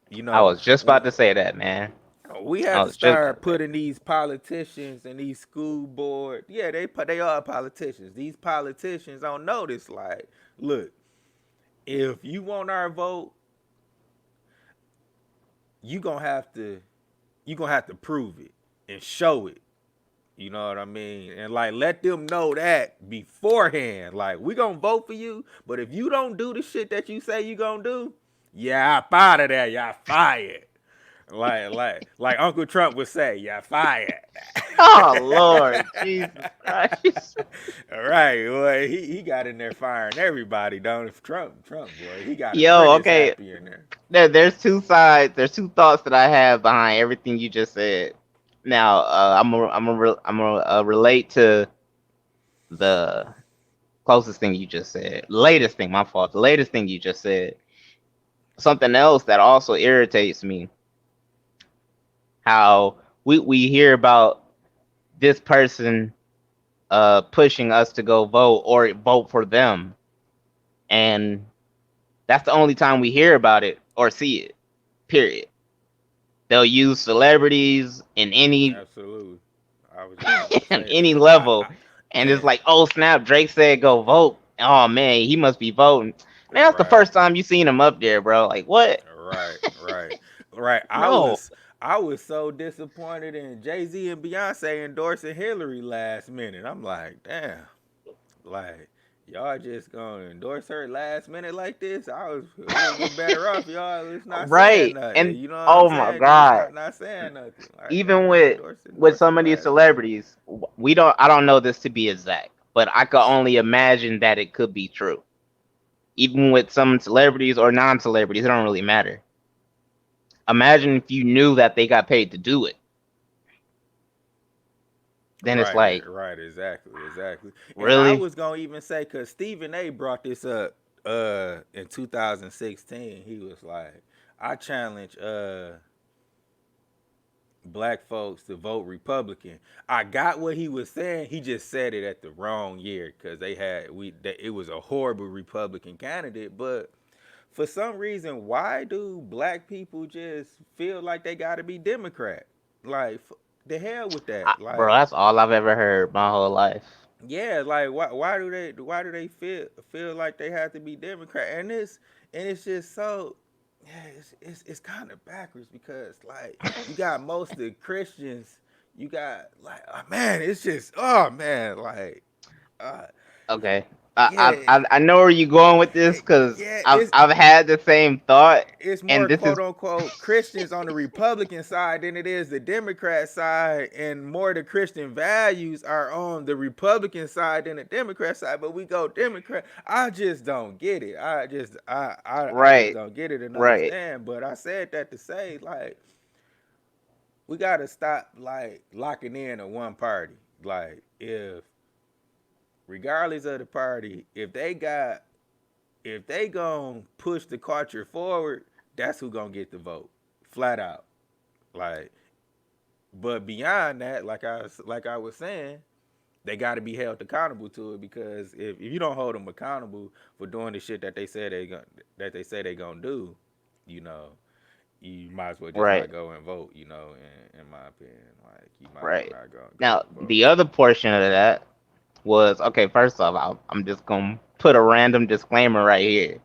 You I know, was just about to say that, man. we I have to was just about start to say putting these politicians and these school board, yeah, they are politicians. These politicians on notice. Like, look, if you want our vote, you gonna have to you gonna have to prove it and show it. You know what I mean? And like, let them know that beforehand. Like, we gonna vote for you, but if you don't do the shit that you say you gonna do, yeah, up out of there, y'all fired. Like Uncle Trump would say, "You're fired." oh Lord, Jesus Christ. All right, boy, he got in there firing everybody. Don't it? Trump, boy, he got Yo, apprentice okay. happy in there. There's two sides. There's two thoughts that I have behind everything you just said. Now, I'm gonna relate to the closest thing you just said. Latest thing, my fault. The latest thing you just said. Something else that also irritates me. How we hear about this person pushing us to go vote or vote for them, and that's the only time we hear about it or see it. Period. They'll use celebrities in any Absolutely, I was just about to in say, any I, level, I and it's and like, oh snap, Drake said go vote. Oh man, he must be voting. Man, that's the right. first time you seen him up there, bro. Like what? Right. I No. was I was so disappointed in Jay Z and Beyonce endorsing Hillary last minute. I'm like, damn, like, y'all just gonna endorse her last minute like this? It would have been better off y'all just not saying Right. nothing. And You know what I'm oh my saying? Just god. not saying nothing. Like, Even y'all with endorse some her of these last minute. celebrities, we don't I don't know this to be exact, but I could only imagine that it could be true. Even with some celebrities or non-celebrities, it don't really matter. Imagine if you knew that they got paid to do it. Then it's like, Right, exactly. And I really? was gonna even say, cause Stephen A brought this up in 2016. He was like, I challenge black folks to vote Republican. I got what he was saying. He just said it at the wrong year, because it was a horrible Republican candidate. But for some reason, why do black people just feel like they got to be Democrat? Like, the hell with that. Bro, Like, that's all I've ever heard my whole life. yeah, like why do they feel like they have to be Democrat? And it's just so yeah, it's kind of backwards because like you got most of the Christians, you got like man, it's just oh man, like uh Okay. yeah, I know where you're going with this because yeah, I've had the same thought, it's and more this is quote unquote Christians on the Republican side than it is the Democrat side, and more the Christian values are on the Republican side than the Democrat side. But we go Democrat. I just don't get it. I just right, don't get it and right. understand. But I said that to say like we gotta stop like locking in on one party. Like if regardless of the party, if they gonna push the culture forward, that's who gonna get the vote, flat out. Like, but beyond that, like I was saying, they got to be held accountable to it because if you don't hold them accountable for doing the shit that they say they gonna do, you know, you might as well just Right, not go and vote. In my opinion, like you might as well right. not go Now, and vote. the other portion of that was okay. First off, I'm just gonna put a random disclaimer right here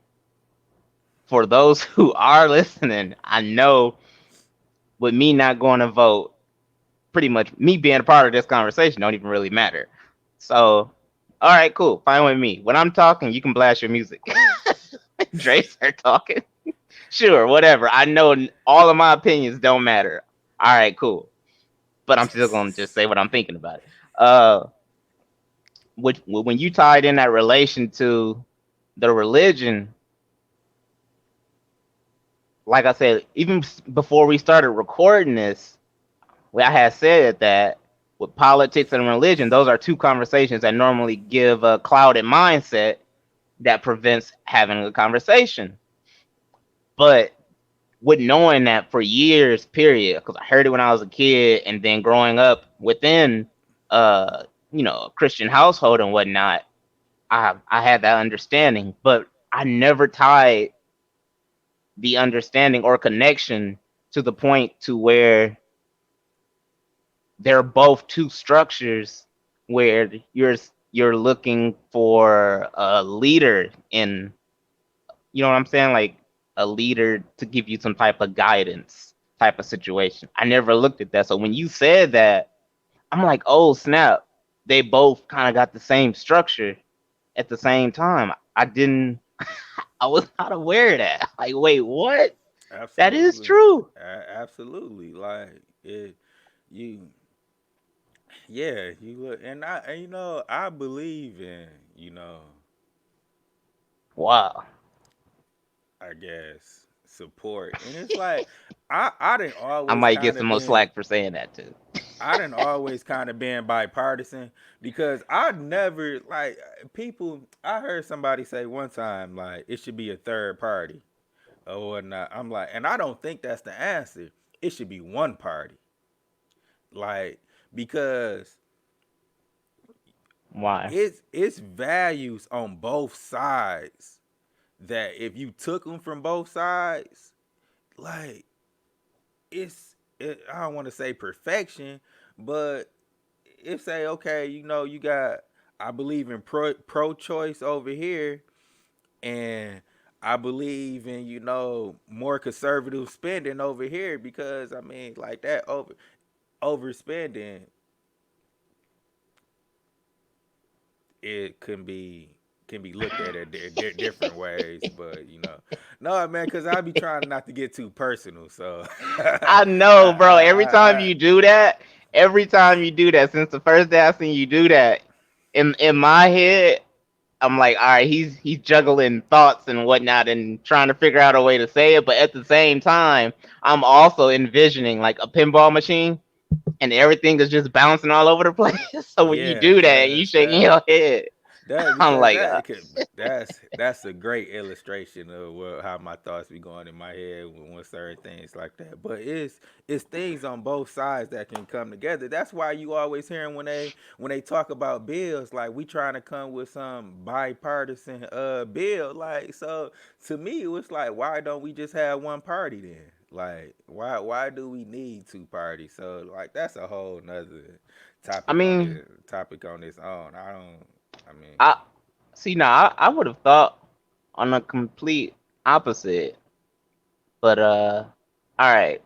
for those who are listening. I know with me not going to vote, pretty much me being a part of this conversation don't even really matter. So, all right, cool, fine with me. When I'm talking, you can blast your music. Dre start talking. Sure, whatever. I know all of my opinions don't matter. All right, cool. But I'm still gonna just say what I'm thinking about it. Which when you tied in that relation to the religion, like I said, even before we started recording this, I had said that with politics and religion, those are two conversations that normally give a clouded mindset that prevents having a conversation. But with knowing that for years, period, because I heard it when I was a kid, and then growing up within, uh, a Christian household and whatnot, I had that understanding, but I never tied the understanding or connection to the point to where they're both two structures where you're looking for a leader in, you know what I'm saying, like a leader to give you some type of guidance type of situation. I never looked at that. So when you said that, I'm like, oh snap, they both kind of got the same structure at the same time. I didn't, I was not aware of that. Like, wait, what? That is Absolutely, true. absolutely. Like you, yeah, you look, and I believe in, you know, Wow. I guess support, and it's like I didn't I always might get kind some of more been slack for saying that too. I didn't always kind of been bipartisan because I never like people. I heard somebody say one time like it should be a third party or whatnot. I'm like, and I don't think that's the answer. It should be one party, like because Why? it's values on both sides that if you took them from both sides, like I don't want to say perfection, but if say okay, you got I believe in pro choice over here, and I believe in more conservative spending over here because I mean like that overspending it can be looked at different ways, but no man, because I be trying not to get too personal, so I, I I, know, bro. I, Every time you do that, since the first day I seen you do that, in my head, I'm like, all right, he's juggling thoughts and whatnot and trying to figure out a way to say it, but at the same time, I'm also envisioning like a pinball machine and everything is just bouncing all over the place. So when you yeah, do that, you shaking your head. that I'm because like, that could that's a great illustration of how my thoughts be going in my head when certain things like that. But it's things on both sides that can come together. That's why you always hearing when they talk about bills, like we trying to come with some bipartisan bill. Like so to me it was like why don't we just have one party then? Like why do we need two parties? So like that's a whole nother I mean, topic on its own. I don't. I mean, I see now. I would have thought on a complete opposite, but all right.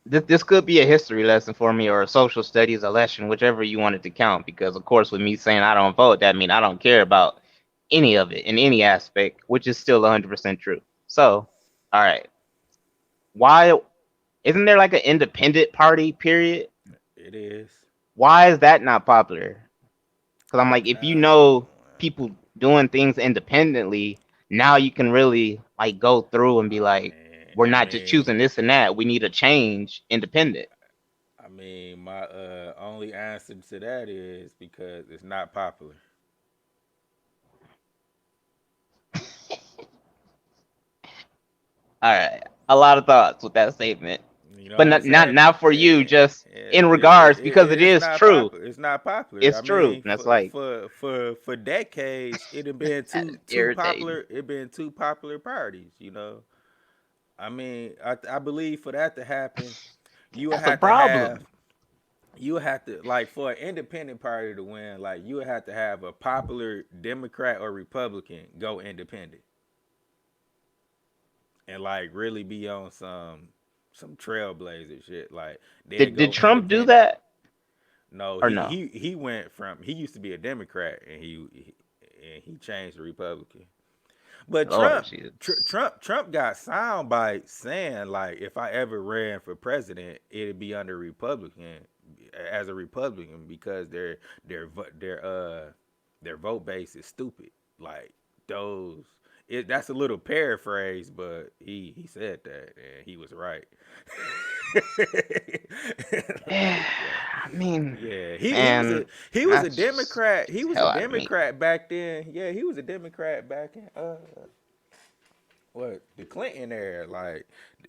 This could be a history lesson for me or a social studies a lesson, whichever you want it to count. Because of course, with me saying I don't vote, that means I don't care about any of it in any aspect, which is still 100% true. So, all right, why isn't there like an independent party? Period. it is. Why is that not popular? Because I'm like, if you Uh, know people doing things independently, now you can really like go through and be like, we're I not just mean, choosing this and that. We need a change independent. my only answer to that is because it's not popular. All right, a lot of thoughts with that statement, You know but what I'm saying? not for you. Just in regards, because it It's is not true. popular. It's not popular. It's I true. mean, And that's like for decades, it had been that is two irritating. popular. It been two popular parties. You know, I mean, I believe for that to happen, you would That's a have to problem. have you would have to like for an independent party to win, like you would have to have a popular Democrat or Republican go independent and like really be on some trailblazer shit. Like they'd Did go Trump do independent. that No, or no? he went from he used to be a Democrat and he changed to Republican. But Lord Jesus. Trump got sound bites saying like if I ever ran for president, it'd be under Republican as a Republican because their vote base is stupid. Like those that's a little paraphrase, but he said that and he was right. Yeah, Like, I mean, yeah, man, he was a that's just Democrat. He the was hell a out of me. Democrat back then. Yeah, he was a Democrat back in what the Clinton era. Like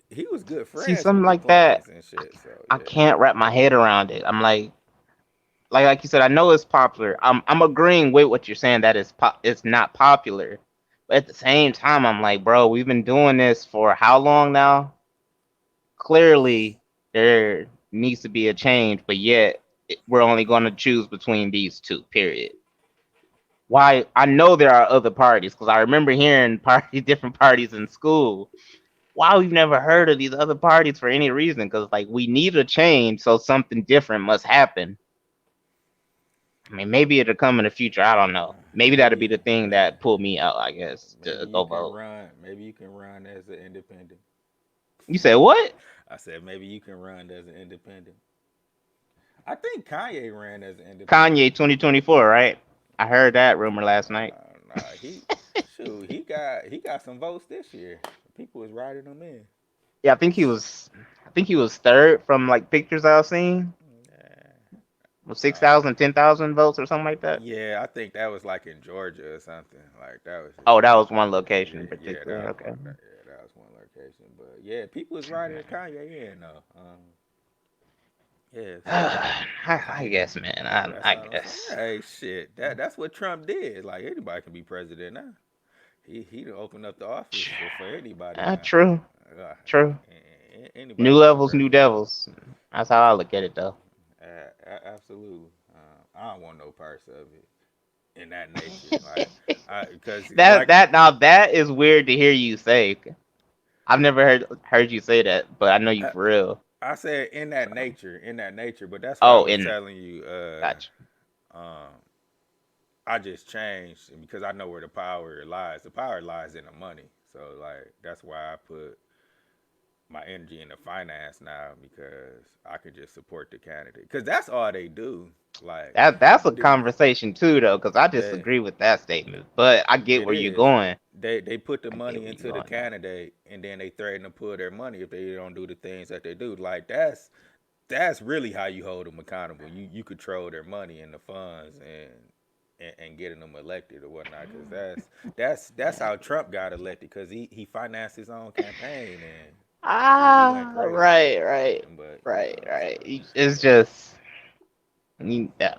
he was good See, friends something with the like that, Clintons and shit. So I yeah, can't wrap my head around it. I'm like you said, I know it's popular. I'm agreeing with what you're saying that it's not popular. But at the same time, I'm like, bro, we've been doing this for how long now? Clearly, there needs to be a change, but yet we're only going to choose between these two. Period. Why? I know there are other parties because I remember hearing different parties in school. Why we've never heard of these other parties for any reason? Because like we need a change, so something different must happen. I mean, maybe it'll come in the future. I don't know. Maybe that'll be maybe the thing that pulled me out, I guess, maybe to you go can vote. run. Maybe you can run as an independent. You said what? I said maybe you can run as an independent. I think Kanye ran as an independent. Kanye 2024, right? I heard that rumor last night. He shoot he got some votes this year. People was writing him in. Yeah, I think he was third from like pictures I've seen. Yeah. With Uh, 6,000, 10,000 votes or something like that. yeah, I think that was like in Georgia or something. Like that was just Oh, that was one location in yeah, particular. Okay. that was one location. But yeah, people was writing Kanye in though. Yeah, so I guess, man. that's I all I'm saying. guess. Hey, shit, that's what Trump did. Like anybody can be president now. He done opened up the office for anybody now. True. Uh, True. New Anybody can be levels, new president. devils. That's how I look at it, though. Absolutely. I don't want no parts of it in that nature. Like, because That is weird to hear you say. I've never heard you say that, but I know you I, for real. I said So, in that nature. But that's why I oh, was in telling you. gotcha. Um, I just changed because I know where the power lies. The power lies in the money. So like that's why I put my energy into finance now because I can just support the candidate because that's all they do. Like That's a th- conversation too, though, because I they disagree with that statement. But I get it where you're is. going. They put the I get money where you're into the going now. candidate and then they threaten to pull their money if they don't do the things that they do. Like that's really how you hold them accountable. You control their money and the funds and getting them elected or whatnot. Because that's how Trump got elected because he financed his own campaign and he went crazy. Right, But you right, know, so right. It's just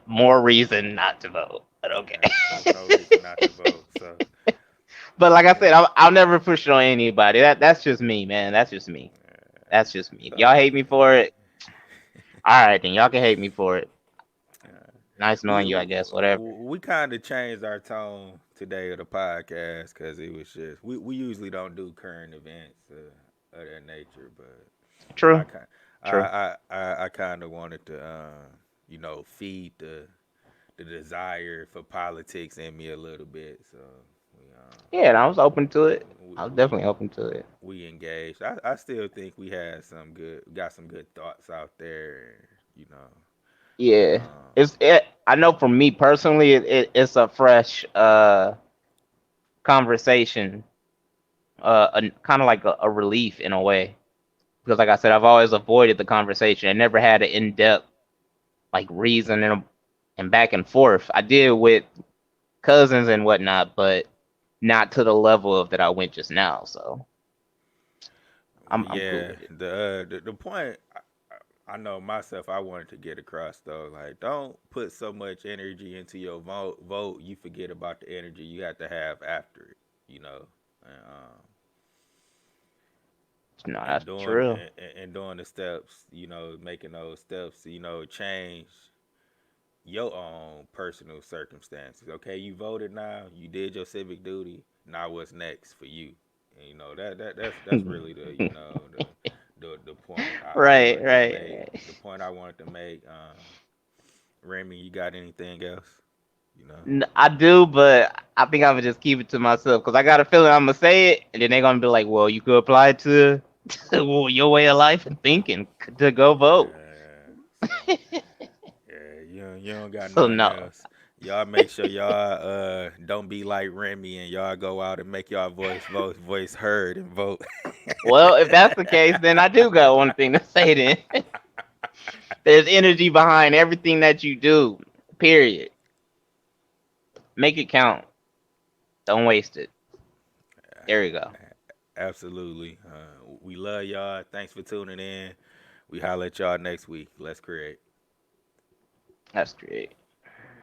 more reason not to vote. But okay. no reason not to vote. So But like I said, yeah, I'll never push it on anybody. That's just me, man. That's just me. That's just me. If y'all so hate me for it, All right, then y'all can hate me for it. Uh, Nice knowing you, I guess. Whatever. we kind of changed our tone today of the podcast because it was just we usually don't do current events of that nature, but I True. kind True. I kind of wanted to feed the desire for politics in me a little bit, so we Yeah, and I was open to it. we I was we, definitely open to it. we engaged. I still think we had got some good thoughts out there, you know. Yeah, Um, it's it. I know for me personally, it's a fresh conversation, kind of like a relief in a way. Because like I said, I've always avoided the conversation and never had an in depth like reason and back and forth. I did with cousins and whatnot, but not to the level of that I went just now. So I'm cool yeah, with it. the point I know myself I wanted to get across though, like don't put so much energy into your vote you forget about the energy you have to have after it, you know. And, No, and that's doing true. and doing the steps, making those steps, change your own personal circumstances. Okay, you voted now, you did your civic duty. Now what's next for you? And that's really the point I Right, wanted to right, make. right. The point I wanted to make. Remy, you got anything else? You know. I do, but I think I'm gonna just keep it to myself because I got a feeling I'm gonna say it, and then they're gonna be like, "Well, you could apply it to, well, your way of life and thinking to go vote." Yeah. So yeah, you don't got So nothing no. else. Y'all make sure y'all don't be like Remy and y'all go out and make y'all voice heard and vote. Well, if that's the case, then I do got one thing to say. Then there's energy behind everything that you do. Period. Make it count. Don't waste it. There you go. Absolutely. We love y'all. Thanks for tuning in. We holler at y'all next week. Let's create. That's great.